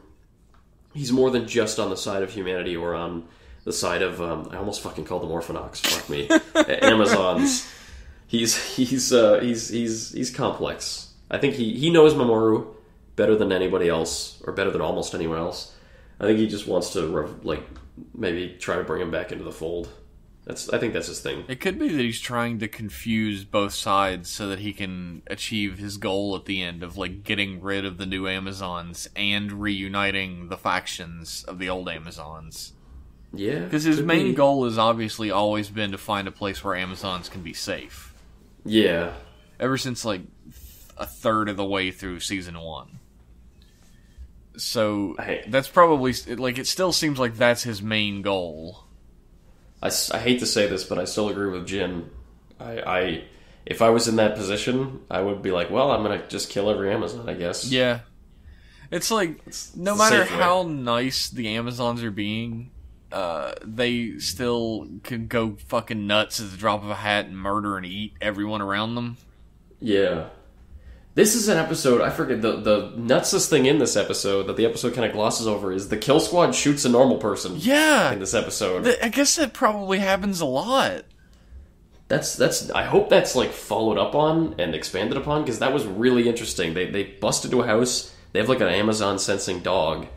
S2: just on the side of humanity or on the side of I almost fucking called them Orphanox. Fuck me, Amazons. he's complex. I think he knows Mamoru better than anybody else, or better than almost anyone else. I think he just wants to maybe try to bring him back into the fold. I think that's his thing.
S1: It could be that he's trying to confuse both sides so that he can achieve his goal at the end of getting rid of the new Amazons and reuniting the factions of the old Amazons.
S2: Yeah,
S1: because his main goal has obviously always been to find a place where Amazons can be safe.
S2: Yeah,
S1: ever since a third of the way through season 1. So that's probably it still seems like that's his main goal.
S2: I hate to say this, but I still agree with Jin. If I was in that position, I would be like, well, I'm gonna just kill every Amazon, I guess.
S1: Yeah, it's no matter how nice the Amazons are being, they still can go fucking nuts at the drop of a hat and murder and eat everyone around them.
S2: Yeah. This is an episode, I forget, the nutsest thing in this episode that the episode kind of glosses over is the kill squad shoots a normal person.
S1: Yeah.
S2: In this episode.
S1: I guess that probably happens a lot.
S2: I hope that's followed up on and expanded upon, because that was really interesting. They bust into a house, they have an Amazon sensing dog,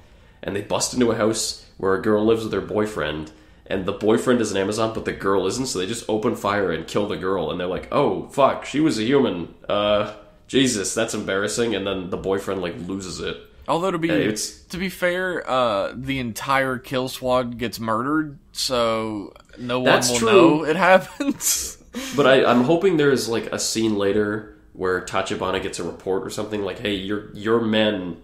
S2: and they bust into a house where a girl lives with her boyfriend, and the boyfriend is an Amazon, but the girl isn't, so they just open fire and kill the girl, and they're like, oh, fuck, she was a human, Jesus, that's embarrassing, and then the boyfriend loses it.
S1: Although to be fair, the entire kill squad gets murdered, so no one will know it happens.
S2: But I'm hoping there's a scene later where Tachibana gets a report or something hey, your men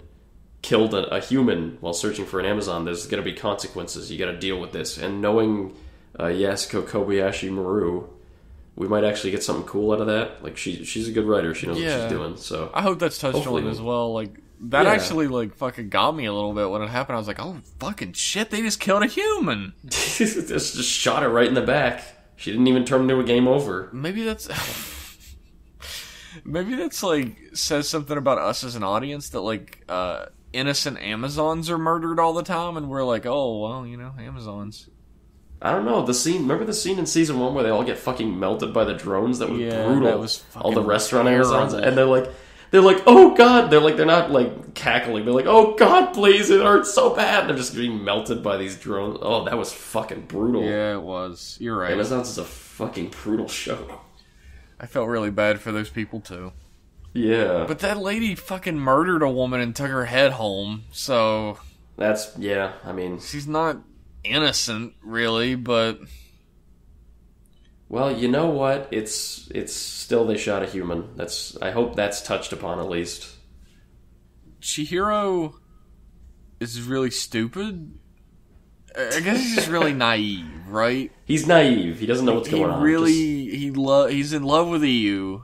S2: killed a human while searching for an Amazon. There's going to be consequences. You got to deal with this. And knowing Yasuko Kobayashi Maru, we might actually get something cool out of that. She's a good writer. She knows what she's doing. So
S1: I hope that's touched on as well. That actually fucking got me a little bit when it happened. I was like, oh fucking shit, they just killed a human.
S2: just shot her right in the back. She didn't even turn into a game over.
S1: Maybe that's says something about us as an audience that innocent Amazons are murdered all the time, and we're like, oh well, Amazons.
S2: I don't know, remember the scene in season 1 where they all get fucking melted by the drones? That was brutal.
S1: That was fucking
S2: all the restaurant Amazons, and they're like, oh god, they're not cackling, they're like, oh god, please, it hurts so bad. They're just getting melted by these drones. Oh, that was fucking brutal.
S1: Yeah, it was. You're right.
S2: Amazons is a fucking brutal show.
S1: I felt really bad for those people too.
S2: Yeah.
S1: But that lady fucking murdered a woman and took her head home, so...
S2: I mean...
S1: She's not innocent, really, but...
S2: Well, you know what? It's still they shot a human. I hope that's touched upon at least.
S1: Chihiro is really stupid. I guess he's just really naive, right?
S2: He's naive. He doesn't know what's going on.
S1: He's in love with Iyu.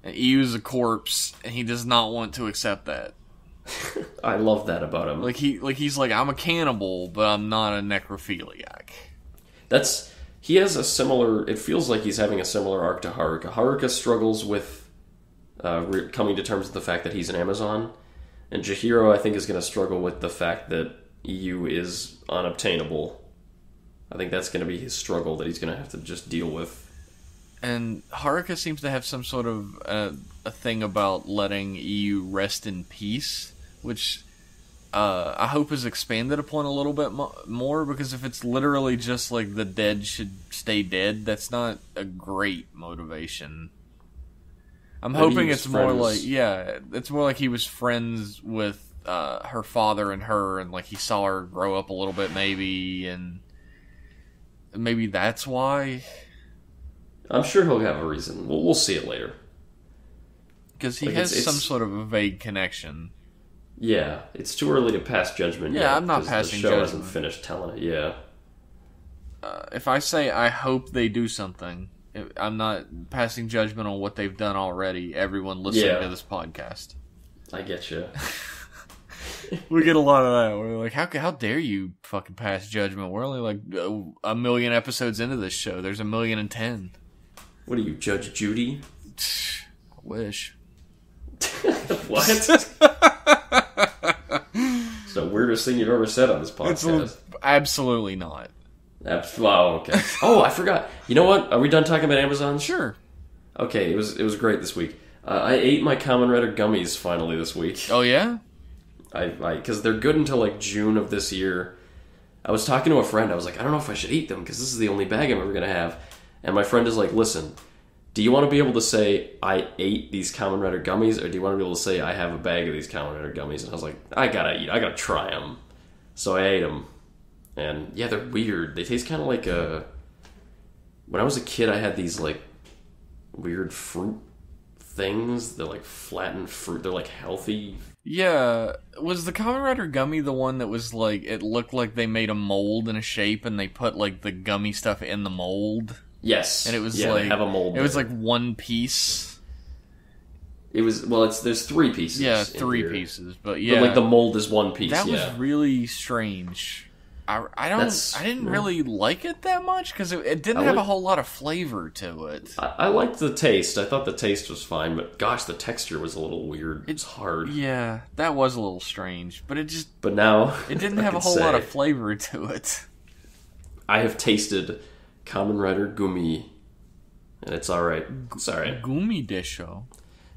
S1: And Iyu's a corpse, and he does not want to accept that.
S2: I love that about him.
S1: He's like, I'm a cannibal, but I'm not a necrophiliac.
S2: He has a similar... It feels like he's having a similar arc to Haruka. Haruka struggles with coming to terms with the fact that he's an Amazon. And Chihiro, I think, is going to struggle with the fact that Iyu is unobtainable. I think that's going to be his struggle that he's going to have to just deal with.
S1: And Haruka seems to have some sort of a thing about letting Iyu rest in peace, which I hope is expanded upon a little bit more, because if it's literally just the dead should stay dead, that's not a great motivation. I'm hoping it's more it's more like he was friends with her father and her, and he saw her grow up a little bit maybe, and maybe that's why.
S2: I'm sure he'll have a reason. We'll see it later.
S1: Because he has some sort of a vague connection.
S2: Yeah, it's too early to pass judgment yet.
S1: Yeah, I'm not passing judgment.
S2: The show hasn't finished telling it, yeah.
S1: If I say I hope they do something, I'm not passing judgment on what they've done already, everyone listening to this podcast.
S2: I get you.
S1: We get a lot of that. We're like, how dare you fucking pass judgment? We're only a million episodes into this show. There's 1,010,000.
S2: What are you, Judge Judy?
S1: I wish.
S2: What? It's the weirdest thing you've ever said on this podcast.
S1: Absolutely not.
S2: Oh, okay. Oh, I forgot. You know what? Are we done talking about Amazon?
S1: Sure.
S2: Okay, it was great this week. I ate my Kamen Rider gummies finally this week.
S1: Oh yeah?
S2: Because they're good until like June of this year. I was talking to a friend. I was like, I don't know if I should eat them because this is the only bag I'm ever gonna have. And my friend is like, listen, do you want to be able to say I ate these Kamen Rider gummies, or do you want to be able to say I have a bag of these Kamen Rider gummies? And I was like, I gotta try them. So I ate them, and yeah, they're weird. They taste kind of like when I was a kid, I had these like weird fruit things. They're like flattened fruit. They're like healthy.
S1: Yeah, was the Kamen Rider gummy the one that was like, it looked like they made a mold in a shape and they put like the gummy stuff in the mold?
S2: Yes.
S1: And it was
S2: like,
S1: like,
S2: they have a mold.
S1: It was like one piece.
S2: It was, well, there's 3 pieces.
S1: Yeah, 3 pieces, but yeah.
S2: But like the mold is 1 piece,
S1: that was really strange. I didn't really like it that much because it didn't have a whole lot of flavor to it.
S2: I liked the taste. I thought the taste was fine, but gosh, the texture was a little weird. It's hard.
S1: Yeah, that was a little strange, but it just...
S2: But now...
S1: It didn't have a whole lot of flavor to it.
S2: I have tasted Kamen Rider Gumi, and it's alright. It's alright.
S1: Gumi desho.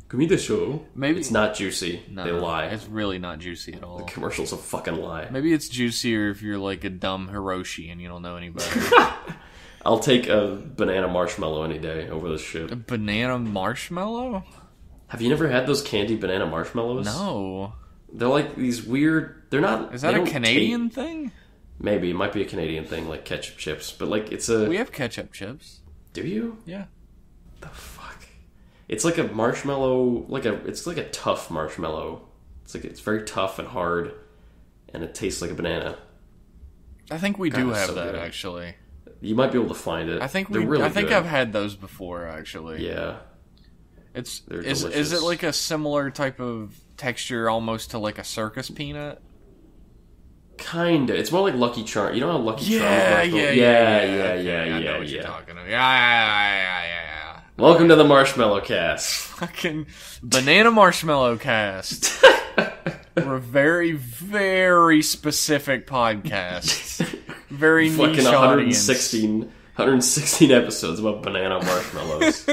S2: Gumi desho?
S1: Maybe
S2: it's not juicy.
S1: No,
S2: they lie.
S1: It's really not juicy at all.
S2: The commercial's a fucking lie.
S1: Maybe it's juicier if you're like a dumb Hiroshi and you don't know any better.
S2: I'll take a banana marshmallow any day over this shit.
S1: A banana marshmallow?
S2: Have you never had those candy banana marshmallows?
S1: No.
S2: They're like these weird... They're not...
S1: Is that a Canadian thing?
S2: Maybe. It might be a Canadian thing, like ketchup chips. But like, it's a...
S1: We have ketchup chips.
S2: Do you?
S1: Yeah.
S2: The fuck? It's like a marshmallow... It's like a tough marshmallow. It's very tough and hard. And it tastes like a banana.
S1: I think we do have that, actually.
S2: You might be able to find it.
S1: I think
S2: really
S1: I think
S2: good.
S1: I've had those before, actually.
S2: Yeah.
S1: Is it like a similar type of texture almost to like a circus peanut?
S2: Kinda. It's more like Lucky Charms. You know how Lucky Charms
S1: Yeah.
S2: Yeah.
S1: I know what you're talking about. Yeah.
S2: Welcome to the Marshmallow Cast.
S1: Fucking Banana Marshmallow Cast. We're a very, very specific podcast. Very niche
S2: fucking
S1: audience.
S2: 116 episodes about banana marshmallows.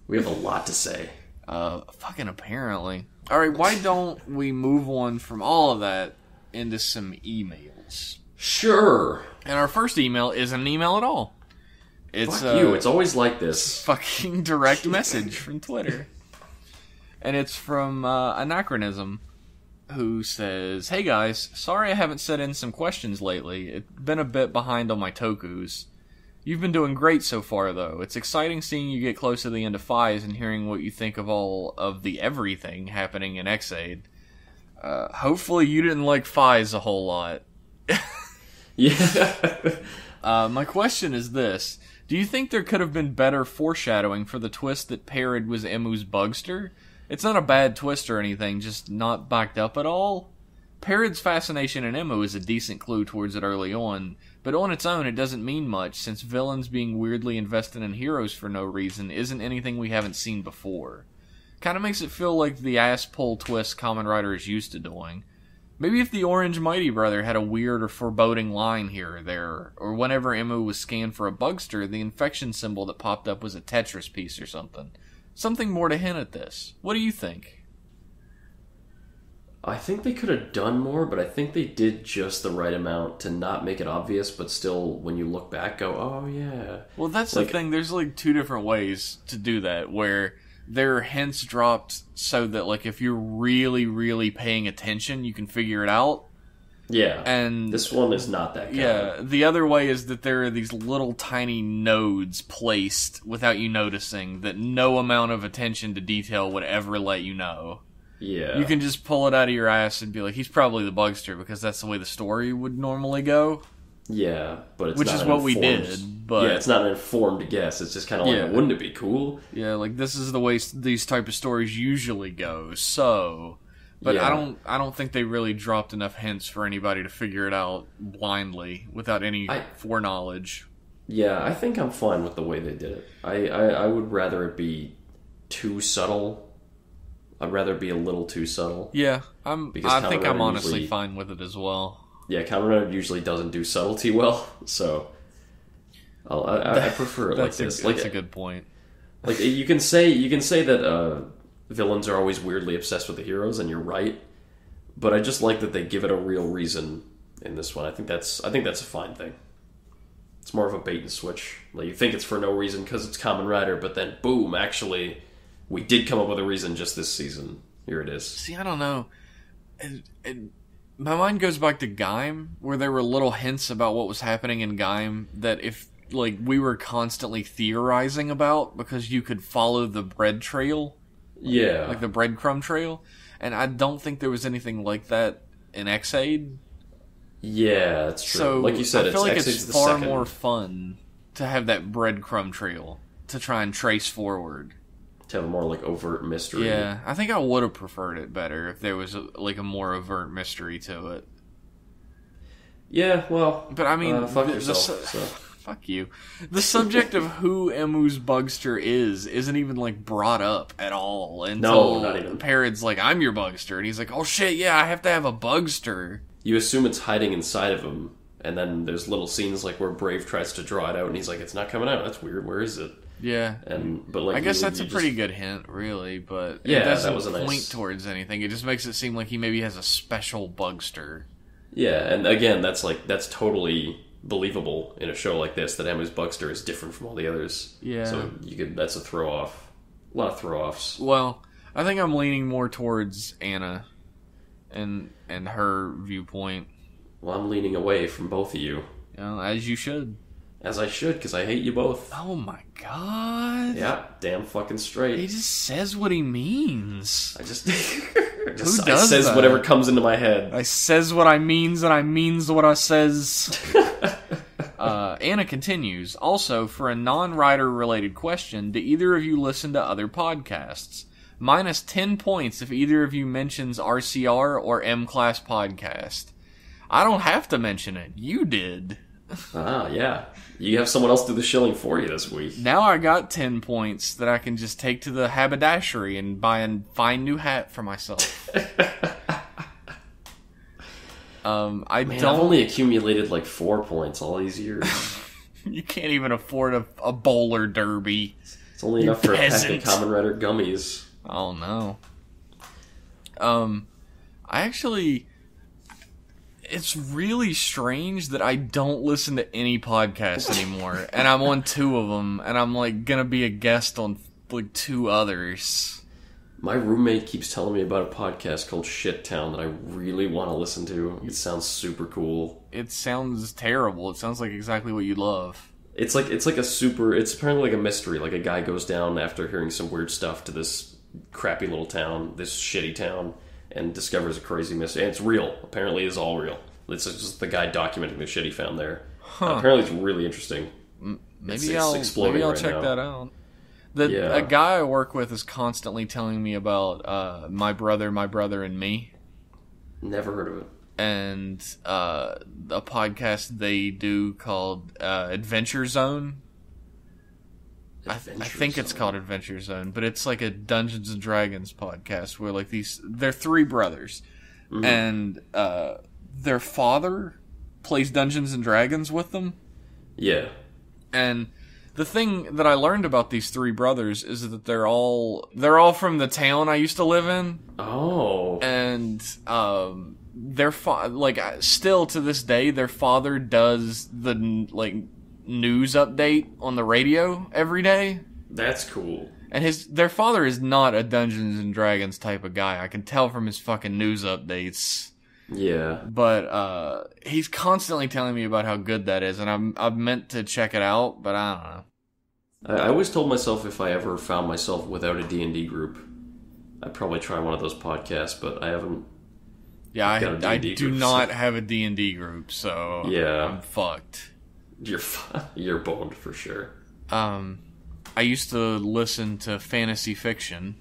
S2: We have a lot to say.
S1: Fucking apparently. Alright, why don't we move on from all of that into some emails?
S2: Sure.
S1: And our first email isn't an email at all. It's
S2: Fuck you, it's always like this.
S1: Fucking direct message from Twitter. And it's from Anachronism, who says, "Hey guys, sorry I haven't sent in some questions lately. It's been a bit behind on my tokus. You've been doing great so far, though. It's exciting seeing you get close to the end of Faiz and hearing what you think of all of the everything happening in Ex-Aid. Hopefully you didn't like Faiz a whole lot."
S2: Yeah.
S1: My question is this. Do you think there could have been better foreshadowing for the twist that Parrot was Emu's bugster? It's not a bad twist or anything, just not backed up at all. Parrot's fascination in Emu is a decent clue towards it early on, but on its own it doesn't mean much, since villains being weirdly invested in heroes for no reason isn't anything we haven't seen before. Kinda makes it feel like the ass-pull twist Kamen Rider is used to doing. Maybe if the Orange Mighty Brother had a weird or foreboding line here or there, or whenever Emu was scanned for a bugster, the infection symbol that popped up was a Tetris piece or something. Something more to hint at this. What do you think?
S2: I think they could have done more, but I think they did just the right amount to not make it obvious, but still, when you look back, go, oh yeah.
S1: Well, that's the thing. There's like 2 different ways to do that, where there are hints dropped so that, like, if you're really, really paying attention, you can figure it out.
S2: Yeah.
S1: And
S2: this one is not that kind.
S1: Yeah. The other way is that there are these little tiny nodes placed without you noticing that no amount of attention to detail would ever let you know.
S2: Yeah.
S1: You can just pull it out of your ass and be like, he's probably the bugster, because that's the way the story would normally go.
S2: Yeah, but it's
S1: which
S2: not
S1: is what we did. But
S2: yeah, it's not an informed guess. It's just kind of like, wouldn't it be cool?
S1: Yeah, like this is the way these type of stories usually go. So, but I don't think they really dropped enough hints for anybody to figure it out blindly without any foreknowledge.
S2: Yeah, I think I'm fine with the way they did it. I would rather it be too subtle. I'd rather it be a little too subtle.
S1: Yeah, I think I'm honestly fine with it as well.
S2: Yeah, Kamen Rider usually doesn't do subtlety well, so I prefer it like this.
S1: That's a good point.
S2: Like, you can say that villains are always weirdly obsessed with the heroes, and you're right. But I just like that they give it a real reason in this one. I think that's a fine thing. It's more of a bait and switch. Like, you think it's for no reason because it's Kamen Rider, but then boom, actually, we did come up with a reason just this season. Here it is.
S1: See, I don't know. My mind goes back to Gaim, where there were little hints about what was happening in Gaim that if, like, we were constantly theorizing about because you could follow the bread trail.
S2: Yeah.
S1: Like the breadcrumb trail. And I don't think there was anything like that in Ex-Aid.
S2: Yeah, that's true.
S1: So
S2: like you said,
S1: I feel like
S2: Ex-Aid's
S1: it's far
S2: second.
S1: more fun to have that breadcrumb trail to try and trace forward.
S2: To have a more, like, overt mystery.
S1: Yeah, I think I would have preferred it better if there was, a more overt mystery to it.
S2: Yeah, well...
S1: But, I mean...
S2: fuck yourself, so...
S1: Fuck you. The subject of who Emu's Bugster isn't even, like, brought up at all until
S2: not even.
S1: Parrod's like, I'm your Bugster. And he's like, oh shit, yeah, I have to have a Bugster.
S2: You assume it's hiding inside of him, and then there's little scenes, like, where Brave tries to draw it out, and he's like, it's not coming out, that's weird, where is it?
S1: Yeah.
S2: But like,
S1: I guess that's a pretty good hint, really, but
S2: yeah,
S1: it doesn't
S2: that was a
S1: point
S2: nice...
S1: towards anything. It just makes it seem like he maybe has a special Bugster.
S2: Yeah, and again, that's totally believable in a show like this, that Emu's Bugster is different from all the others.
S1: Yeah.
S2: So that's a throw-off. A lot of throw-offs.
S1: Well, I think I'm leaning more towards Anna and her viewpoint.
S2: Well, I'm leaning away from both of you.
S1: You know, as you should.
S2: As I should, because I hate you both.
S1: Oh my god.
S2: Yeah, damn fucking straight.
S1: He just says what he means.
S2: I just
S1: Who
S2: says
S1: that?
S2: whatever comes into my head.
S1: I says what I means, and I means what I says. Anna continues. Also, for a non-Rider related question, do either of you listen to other podcasts? Minus 10 points if either of you mentions RCR or M-Class Podcast. I don't have to mention it. You did.
S2: Ah, yeah. You have someone else do the shilling for you this week.
S1: Now I got 10 points that I can just take to the haberdashery and buy a fine new hat for myself.
S2: I've only accumulated like 4 points all these years.
S1: You can't even afford a bowler derby.
S2: It's only enough for a pack of Kamen Rider gummies.
S1: Oh no. I actually... It's really strange that I don't listen to any podcasts anymore. And I'm on 2 of them, and I'm like gonna be a guest on like 2 others.
S2: My roommate keeps telling me about a podcast called Shit Town that I really want to listen to. It sounds super cool.
S1: It sounds terrible. It sounds like exactly what you love.
S2: It's apparently like a mystery. Like a guy goes down after hearing some weird stuff to this crappy little town, this shitty town, and discovers a crazy mystery. And it's real. Apparently it's all real. It's just the guy documenting the shit he found there. Huh. Apparently it's really interesting.
S1: Maybe I'll check that out. A guy I work with is constantly telling me about My Brother, and Me.
S2: Never heard of it.
S1: And a podcast they do called Adventure Zone. I think it's called Adventure Zone, but it's like a Dungeons and Dragons podcast where like they're 3 brothers, and their father plays Dungeons and Dragons with them.
S2: Yeah.
S1: And the thing that I learned about these 3 brothers is that they're all from the town I used to live in.
S2: Oh.
S1: And still to this day, their father does the news update on the radio every day.
S2: That's cool.
S1: And their father is not a Dungeons and Dragons type of guy. I can tell from his fucking news updates.
S2: Yeah.
S1: But he's constantly telling me about how good that is, and I've meant to check it out, but I don't know.
S2: I always told myself if I ever found myself without a D&D group, I'd probably try one of those podcasts, but I haven't.
S1: Yeah, I do not have a D&D group, so
S2: yeah.
S1: I'm fucked.
S2: You're boned for sure.
S1: I used to listen to fantasy fiction.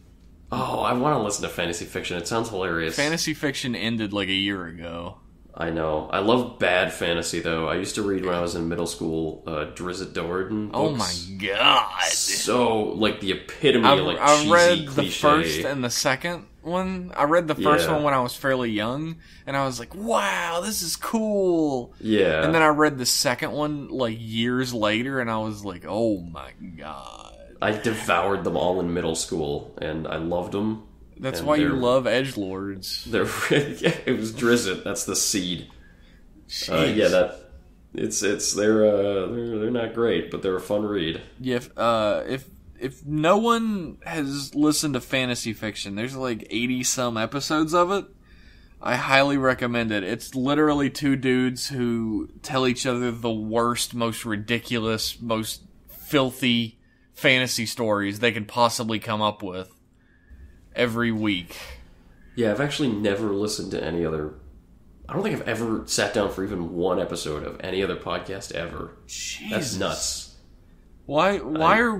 S2: Oh, I want to listen to fantasy fiction. It sounds hilarious.
S1: Fantasy fiction ended like a year ago.
S2: I know. I love bad fantasy, though. I used to read when I was in middle school, Drizzt Do'Urden books.
S1: Oh my god.
S2: So, like, the epitome of, like, cheesy
S1: I read
S2: cliche.
S1: the first and the second one. I read the first one when I was fairly young, and I was like, wow, this is cool.
S2: Yeah.
S1: And then I read the second one, like, years later, and I was like, oh my god.
S2: I devoured them all in middle school, and I loved them.
S1: That's why you love edgelords.
S2: It was Drizzt. That's the seed. They're not great, but they're a fun read.
S1: Yeah, if no one has listened to fantasy fiction, there's like 80 some episodes of it. I highly recommend it. It's literally two dudes who tell each other the worst, most ridiculous, most filthy fantasy stories they could possibly come up with every week.
S2: Yeah, I've actually never listened to any other... I don't think I've ever sat down for even one episode of any other podcast ever.
S1: Jesus.
S2: That's nuts.
S1: Why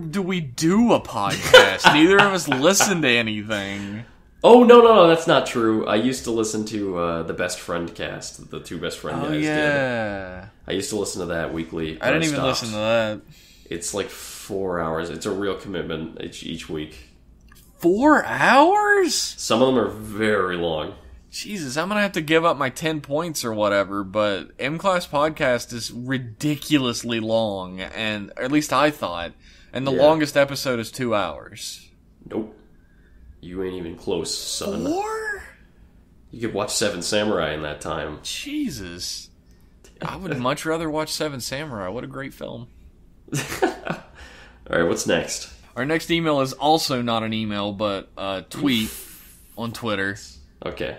S1: do we do a podcast? Neither of us listen to anything.
S2: Oh, no, that's not true. I used to listen to the Best Friend cast, the two Best Friend guys did. I used to listen to that weekly.
S1: I didn't even listen to that.
S2: It's like 4 hours. It's a real commitment each week.
S1: 4 hours?
S2: Some of them are very long.
S1: Jesus, I'm going to have to give up my 10 points or whatever, but M-Class Podcast is ridiculously long, and at least I thought, and the longest episode is 2 hours.
S2: Nope. You ain't even close, son.
S1: 4?
S2: You could watch Seven Samurai in that time.
S1: Jesus. I would much rather watch Seven Samurai. What a great film.
S2: Alright, what's next?
S1: Our next email is also not an email, but a tweet on Twitter.
S2: Okay.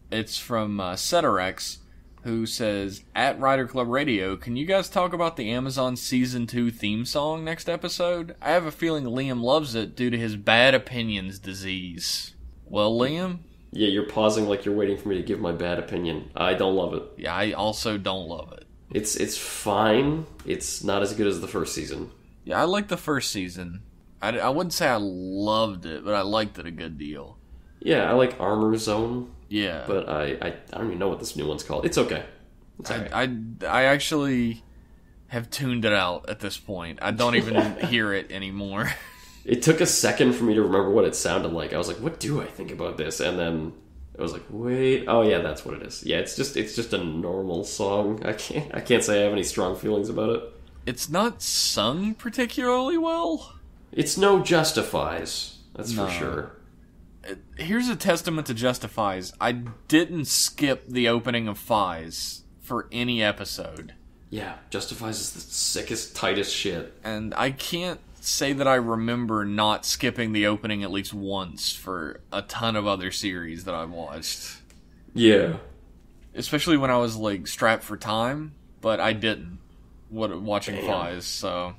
S1: It's from Cetarex, who says, at Rider Club Radio, can you guys talk about the Amazon Season 2 theme song next episode? I have a feeling Liam loves it due to his bad opinions disease. Well, Liam?
S2: Yeah, you're pausing like you're waiting for me to give my bad opinion. I don't love it.
S1: Yeah, I also don't love it.
S2: It's fine. It's not as good as the first season.
S1: Yeah, I liked the first season. I wouldn't say I loved it, but I liked it a good deal.
S2: Yeah, I like Armor Zone.
S1: Yeah.
S2: But I don't even know what this new one's called. It's okay. It's okay.
S1: I actually have tuned it out at this point. I don't even hear it anymore.
S2: It took a second for me to remember what it sounded like. I was like, what do I think about this? And then I was like, wait, oh yeah, that's what it is. Yeah, it's just a normal song. I can't say I have any strong feelings about it. It's
S1: not sung particularly well.
S2: It's no Justifies, that's for sure.
S1: Here's a testament to Justifies. I didn't skip the opening of Faiz for any episode.
S2: Yeah, Justifies is the sickest, tightest shit.
S1: And I can't say that I remember not skipping the opening at least once for a ton of other series that I've watched.
S2: Yeah.
S1: Especially when I was, like, strapped for time, but I didn't watching Faiz, so...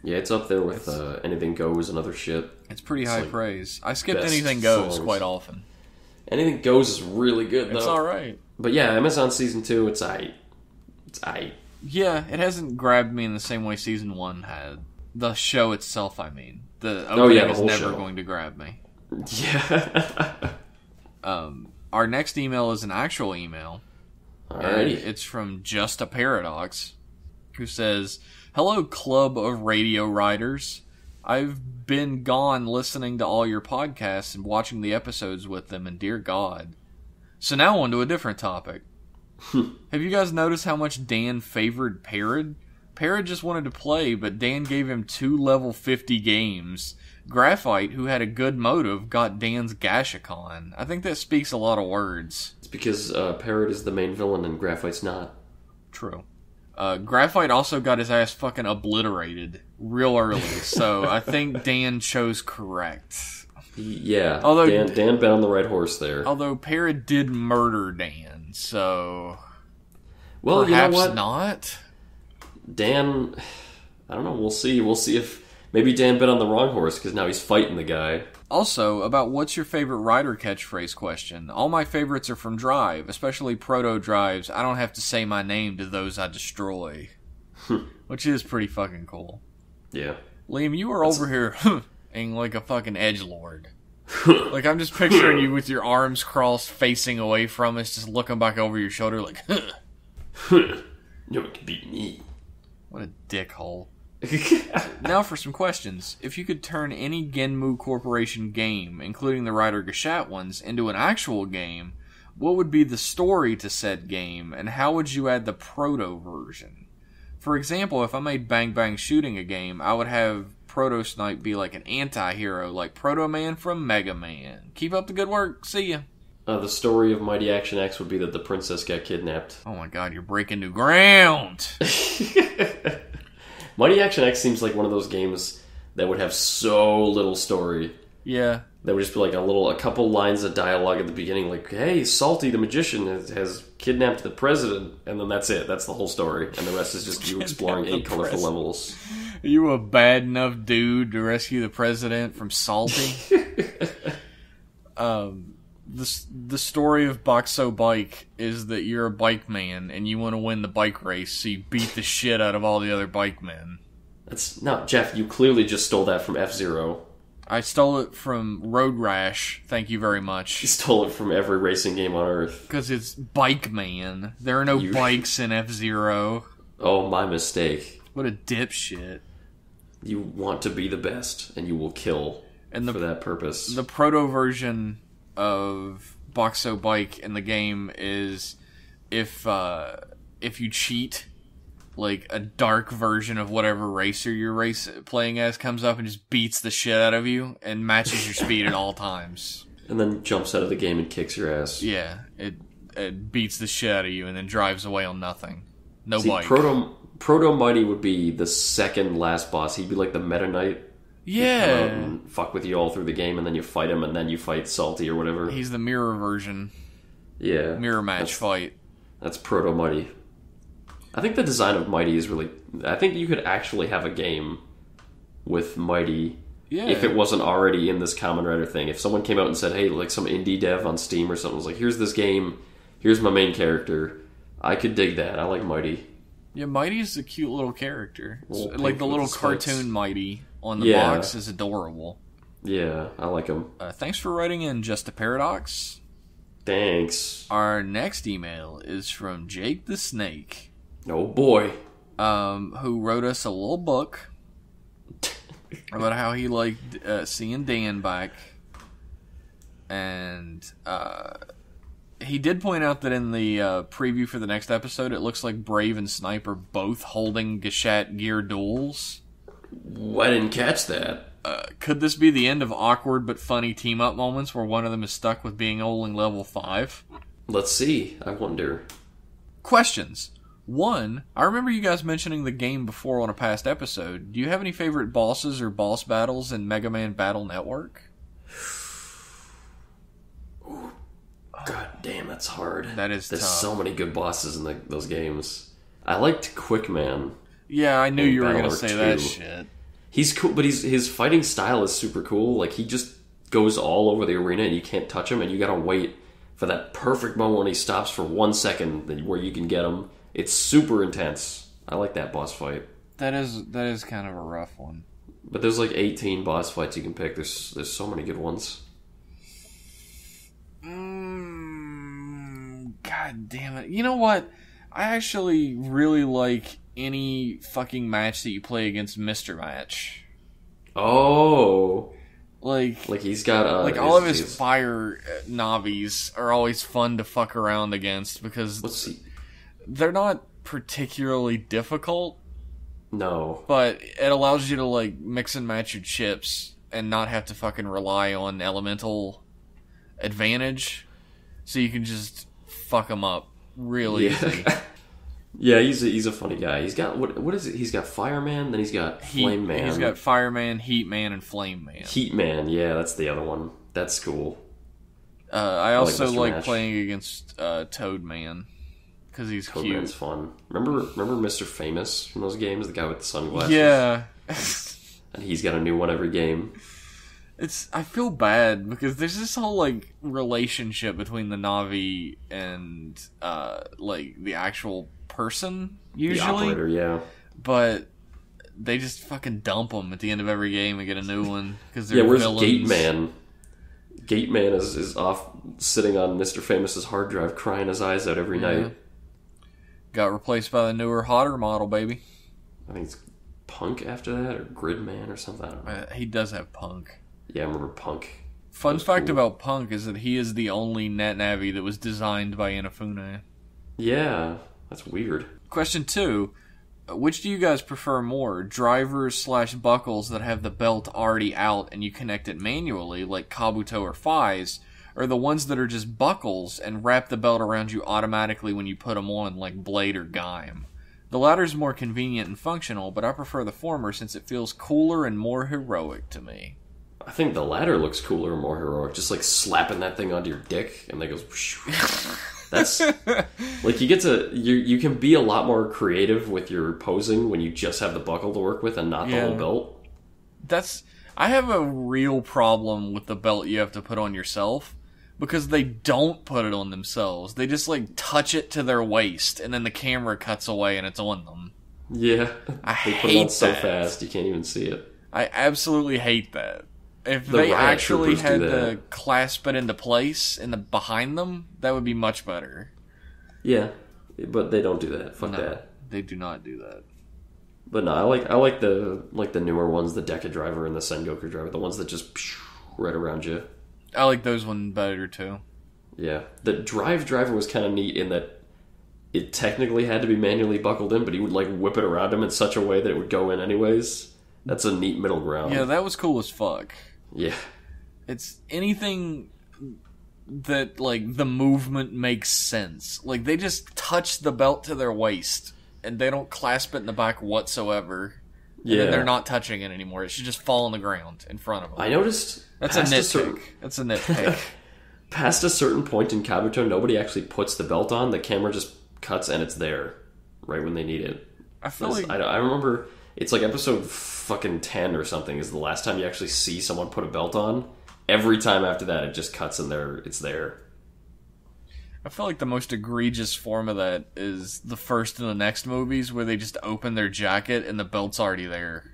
S2: Yeah, it's up there with Anything Goes and other shit.
S1: It's pretty high praise. I skipped Anything Goes songs. Quite often.
S2: Anything Goes is really good, though.
S1: It's alright.
S2: But yeah, Amazon Season 2, it's aight. It's aight.
S1: Yeah, it hasn't grabbed me in the same way Season 1 had. The show itself, I mean. The opening is never going to grab me.
S2: Yeah.
S1: Our next email is an actual email.
S2: Alrighty.
S1: It's from Just a Paradox, who says... Hello, Club of Radio Riders. I've been gone listening to all your podcasts and watching the episodes with them, and dear God. So now on to a different topic. Have you guys noticed how much Dan favored Parrot? Parrot just wanted to play, but Dan gave him 2 level 50 games. Graphite, who had a good motive, got Dan's Gashicon. I think that speaks a lot of words.
S2: It's because Parrot is the main villain and Graphite's not.
S1: True. Graphite also got his ass fucking obliterated real early, so I think Dan chose correct.
S2: Yeah, although Dan bet on the right horse there.
S1: Although Parrot did murder Dan, so...
S2: Well,
S1: perhaps
S2: you know what?
S1: Not.
S2: Dan... I don't know, we'll see. We'll see if... Maybe Dan bet on the wrong horse, because now he's fighting the guy.
S1: Also, about what's your favorite rider catchphrase question. All my favorites are from Drive, especially Proto Drives. I don't have to say my name to those I destroy. Which is pretty fucking cool.
S2: Yeah.
S1: Liam, you are over here being like a fucking edgelord. Like, I'm just picturing you with your arms crossed, facing away from us, just looking back over your shoulder like,
S2: No one can beat me.
S1: What a dickhole. Now for some questions. If you could turn any Genmu Corporation game, including the Rider Gashat ones, into an actual game, what would be the story to said game, and how would you add the proto version? For example, if I made Bang Bang Shooting a game, I would have Proto Snipe be like an anti-hero, like Proto Man from Mega Man. Keep up the good work. See ya.
S2: The story of Mighty Action X would be that the princess got kidnapped.
S1: Oh my god, you're breaking new ground.
S2: Mighty Action X seems like one of those games that would have so little story.
S1: Yeah.
S2: That would just be like a couple lines of dialogue at the beginning, like, hey, Salty the magician has kidnapped the president, and then that's it. That's the whole story. And the rest is just you exploring 8 colorful levels.
S1: Are you a bad enough dude to rescue the president from Salty? The story of Boxo Bike is that you're a bike man and you want to win the bike race, so you beat the shit out of all the other bike men.
S2: That's not Jeff. You clearly just stole that from F-Zero.
S1: I stole it from Road Rash. Thank you very much.
S2: You stole it from every racing game on Earth.
S1: Because it's Bike Man. There are no bikes in F-Zero.
S2: Oh, my mistake.
S1: What a dipshit.
S2: You want to be the best, and you will kill for that purpose. The
S1: proto version of Boxo Bike in the game is if you cheat, like a dark version of whatever racer you're playing as comes up and just beats the shit out of you and matches your speed at all times.
S2: And then jumps out of the game and kicks your ass.
S1: Yeah, it beats the shit out of you and then drives away on nothing. No bike.
S2: Proto Mighty would be the second last boss. He'd be like the Meta Knight.
S1: Yeah.
S2: He'd come out and fuck with you all through the game, and then you fight him, and then you fight Salty or whatever.
S1: He's the mirror version.
S2: Yeah.
S1: Mirror match fight.
S2: That's Proto Mighty. I think the design of Mighty is really... I think you could actually have a game with Mighty if it wasn't already in this Kamen Rider thing. If someone came out and said, hey, like some indie dev on Steam or something was like, here's this game, here's my main character, I could dig that. I like Mighty.
S1: Yeah, Mighty's a cute little character. Like the little cartoon Mighty on the box is adorable.
S2: Yeah, I like him.
S1: Thanks for writing in, Just a Paradox.
S2: Thanks.
S1: Our next email is from Jake the Snake.
S2: Oh boy.
S1: Who wrote us a little book about how he liked seeing Dan back. And he did point out that in the preview for the next episode, it looks like Brave and Snipe are both holding Gashat Gear duels.
S2: I didn't catch that.
S1: Could this be the end of awkward but funny team-up moments where one of them is stuck with being only level 5?
S2: Let's see. I wonder.
S1: Questions. 1, I remember you guys mentioning the game before on a past episode. Do you have any favorite bosses or boss battles in Mega Man Battle Network?
S2: God damn, that's hard.
S1: There's
S2: tough. So many good bosses in those games. I liked Quickman.
S1: Yeah, I knew you were going to say that shit.
S2: He's cool, but his fighting style is super cool. Like, he just goes all over the arena and you can't touch him, and you gotta wait for that perfect moment when he stops for 1 second where you can get him. It's super intense. I like that boss fight.
S1: That is kind of a rough one.
S2: But there's like 18 boss fights you can pick. There's so many good ones.
S1: God damn it. You know what? I actually really like any fucking match that you play against Mr. Match.
S2: Oh.
S1: Like
S2: he's got
S1: all of his fire Navis are always fun to fuck around against because they're not particularly difficult.
S2: No.
S1: But it allows you to like mix and match your chips and not have to fucking rely on elemental advantage. So you can just fuck them up real easy.
S2: Yeah, he's a funny guy. He's got what is it? He's got Fireman, then he's got Flame Man.
S1: He's got Fireman, Heat Man, and Flame Man.
S2: Heat Man, yeah, that's the other one. That's cool.
S1: I also like playing against Toad Man because he's
S2: Toad
S1: cute.
S2: Man's fun. Remember Mr. Famous from those games? The guy with the sunglasses.
S1: Yeah.
S2: And he's got a new one every game.
S1: I feel bad because there's this whole like relationship between the Navi and like the actual person usually.
S2: The operator, yeah.
S1: But they just fucking dump them at the end of every game and get a new one because they're
S2: where's
S1: villains.
S2: Gate Man? Gate Man is off sitting on Mr. Famous's hard drive crying his eyes out every night.
S1: Got replaced by the newer, hotter model, baby.
S2: I think it's Punk after that, or Gridman or something. I don't know.
S1: He does have Punk.
S2: Yeah, I remember Punk.
S1: Fun fact about Punk is that he is the only NetNavi that was designed by Inafune.
S2: Yeah, that's weird.
S1: Question 2. Which do you guys prefer more? Drivers/buckles that have the belt already out and you connect it manually, like Kabuto or Faiz, or the ones that are just buckles and wrap the belt around you automatically when you put them on, like Blade or Gaim? The latter's more convenient and functional, but I prefer the former since it feels cooler and more heroic to me.
S2: I think the latter looks cooler and more heroic. Just like slapping that thing onto your dick and then it goes... That's like you can be a lot more creative with your posing when you just have the buckle to work with and not the whole belt.
S1: I have a real problem with the belt you have to put on yourself because they don't put it on themselves. They just like touch it to their waist and then the camera cuts away and it's on them.
S2: Yeah,
S1: they
S2: put it on so fast you can't even see it.
S1: I absolutely hate that. If they actually had to clasp it into place behind them, that would be much better.
S2: Yeah, but they don't do that. Fuck that.
S1: They do not do that.
S2: But no, I like the newer ones, the Deca driver and the Sengoku driver, the ones that just right around you.
S1: I like those ones better too.
S2: Yeah, the drive driver was kind of neat in that it technically had to be manually buckled in, but he would like whip it around him in such a way that it would go in anyways. That's a neat middle ground.
S1: Yeah, that was cool as fuck.
S2: Yeah.
S1: It's anything that, like, the movement makes sense. Like, they just touch the belt to their waist, and they don't clasp it in the back whatsoever. Yeah. And they're not touching it anymore. It should just fall on the ground in front of them.
S2: I noticed...
S1: That's a nitpick. That's a nitpick.
S2: Past a certain point in Kabuto, nobody actually puts the belt on. The camera just cuts, and it's there right when they need it.
S1: I feel like...
S2: I remember... It's like episode fucking 10 or something is the last time you actually see someone put a belt on. Every time after that, it just cuts in there. It's there.
S1: I feel like the most egregious form of that is the first and the next movies where they just open their jacket and the belt's already there.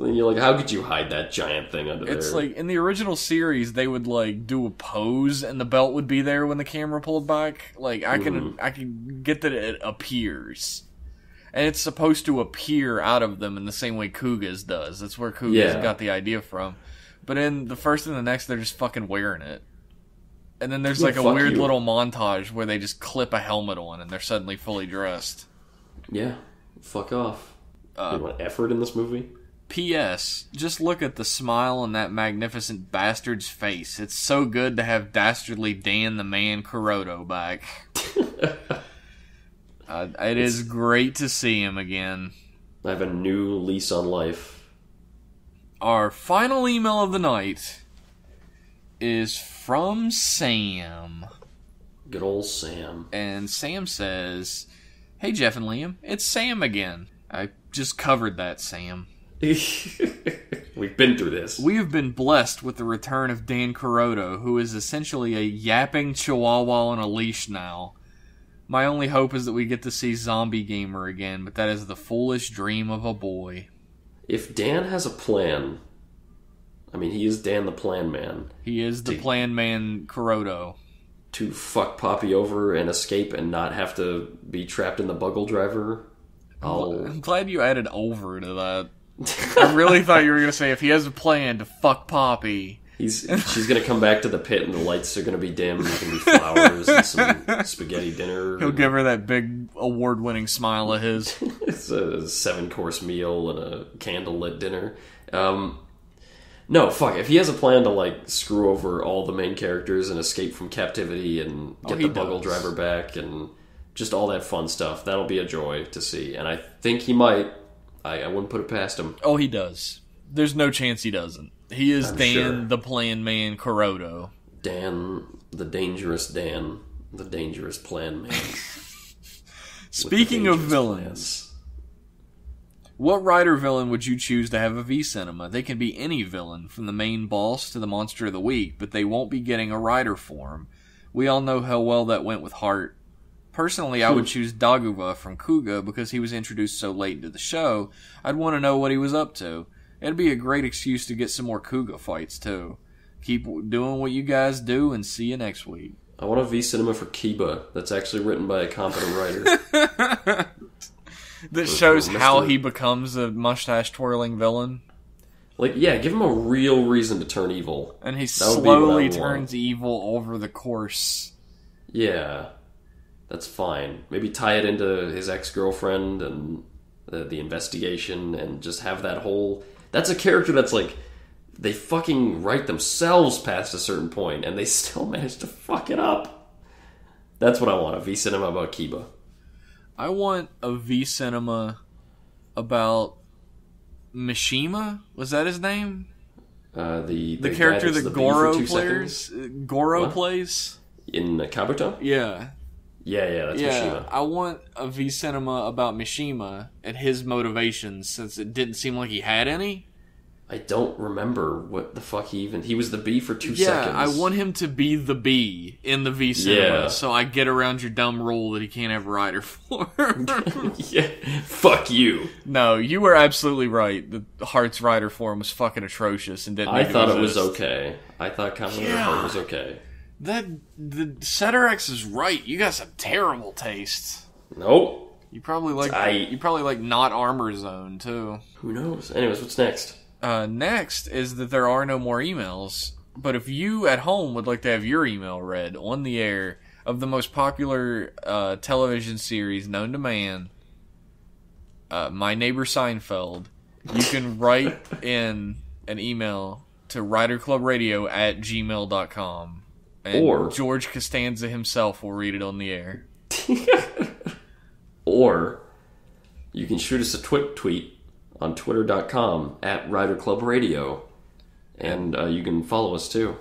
S2: And you're like, how could you hide that giant thing under there?
S1: It's like, in the original series, they would, like, do a pose and the belt would be there when the camera pulled back. Like, I can get that it appears. And it's supposed to appear out of them in the same way Kuga's does. That's where Kuga's got the idea from. But in the first and the next, they're just fucking wearing it. And then there's like a weird little montage where they just clip a helmet on and they're suddenly fully dressed.
S2: Yeah. Fuck off. You want effort in this movie?
S1: P.S. Just look at the smile on that magnificent bastard's face. It's so good to have dastardly Dan the Man Kuroto back. It is great to see him again.
S2: I have a new lease on life.
S1: Our final email of the night is from Sam.
S2: Good old Sam.
S1: And Sam says, "Hey Jeff and Liam, it's Sam again. I just covered that, Sam.
S2: We've been through this.
S1: We have been blessed with the return of Dan Kuroto, who is essentially a yapping chihuahua on a leash now. My only hope is that we get to see Zombie Gamer again, but that is the foolish dream of a boy."
S2: If Dan has a plan, I mean, he is Dan the Plan Man.
S1: He is the Plan Man Kuroto.
S2: To fuck Poppy over and escape and not have to be trapped in the Buggle Driver.
S1: I'm glad you added over to that. I really thought you were going to say if he has a plan to fuck Poppy.
S2: She's going to come back to the pit and the lights are going to be dim. There's going to be flowers and some spaghetti dinner.
S1: He'll give her that big award-winning smile of his.
S2: It's a 7-course meal and a candle-lit dinner. No, fuck. If he has a plan to, like, screw over all the main characters and escape from captivity and get the Buggle Driver back and just all that fun stuff, that'll be a joy to see. And I think he might. I wouldn't put it past him.
S1: Oh, he does. There's no chance he doesn't. He is Dan the Plan Man Kuroto.
S2: Dan, the dangerous Plan Man.
S1: Speaking of villains, what Rider villain would you choose to have a V-Cinema? They can be any villain, from the main boss to the Monster of the Week, but they won't be getting a Rider form. We all know how well that went with Heart. Personally, I would choose Daguva from Kuga because he was introduced so late into the show. I'd want to know what he was up to. It'd be a great excuse to get some more Kuga fights, too. Keep doing what you guys do, and see you next week.
S2: I want a V-Cinema for Kiba that's actually written by a competent writer.
S1: That shows how he becomes a mustache-twirling villain.
S2: Like, yeah, give him a real reason to turn evil.
S1: And he slowly turns evil over the course.
S2: Yeah, that's fine. Maybe tie it into his ex-girlfriend and the investigation, and just have that whole... That's a character that's like, they fucking write themselves past a certain point, and they still manage to fuck it up. That's what I want, a V-Cinema about Kiba.
S1: I want a V-Cinema about Mishima? Was that his name?
S2: The
S1: character that Goro
S2: What?
S1: plays?
S2: In Kabuto?
S1: Yeah.
S2: Yeah, that's Mishima.
S1: I want a V-Cinema about Mishima and his motivations, since it didn't seem like he had any.
S2: I don't remember what the fuck he was the B for 2 seconds.
S1: Yeah, I want him to be the B in the V-Cinema,
S2: Yeah.
S1: so I get around your dumb rule that he can't have a rider form.
S2: Yeah, fuck you.
S1: No, you were absolutely right. The Heart's rider form was fucking atrocious and didn't
S2: I
S1: need to
S2: thought it was
S1: exist.
S2: okay. I thought Kamen Rider Heart was okay.
S1: The Ceterex is right. You got some terrible tastes.
S2: Nope.
S1: You probably like not Armor Zone too.
S2: Who knows? Anyways, what's next?
S1: Next is that there are no more emails. But if you at home would like to have your email read on the air of the most popular television series known to man, My Neighbor Seinfeld, you can write in an email to riderclubradio@gmail.com. And
S2: Or
S1: George Costanza himself will read it on the air.
S2: Or you can shoot us a tweet on twitter.com @riderclubradio, and you can follow us too.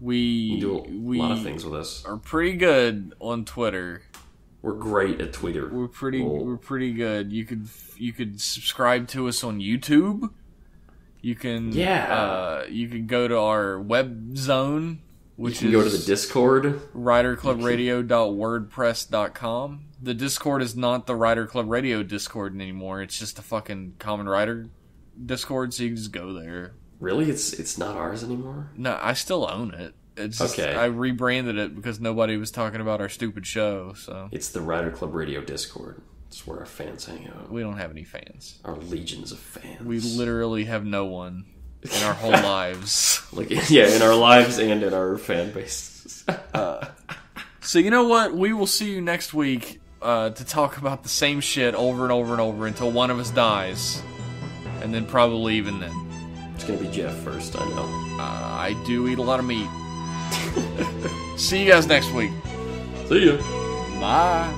S2: You can do a lot of things with us.
S1: Are pretty good on Twitter.
S2: We're great at Twitter.
S1: We're pretty good. You could subscribe to us on YouTube. You can you can go to our web zone, which
S2: you can go to the Discord,
S1: riderclubradio.wordpress.com. The Discord is not the Rider Club Radio Discord anymore. It's just a fucking Kamen Rider Discord, so you can just go there.
S2: Really? It's not ours anymore?
S1: No, I still own it. It's just,
S2: okay.
S1: I rebranded it because nobody was talking about our stupid show, so...
S2: It's the Rider Club Radio Discord. It's where our fans hang out.
S1: We don't have any fans.
S2: Our legions of fans.
S1: We literally have no one in our whole lives.
S2: In our lives and in our fan base.
S1: So you know what? We will see you next week to talk about the same shit over and over and over until one of us dies. And then probably even then.
S2: It's gonna be Jeff first, I know.
S1: I do eat a lot of meat. See you guys next week.
S2: See ya.
S1: Bye.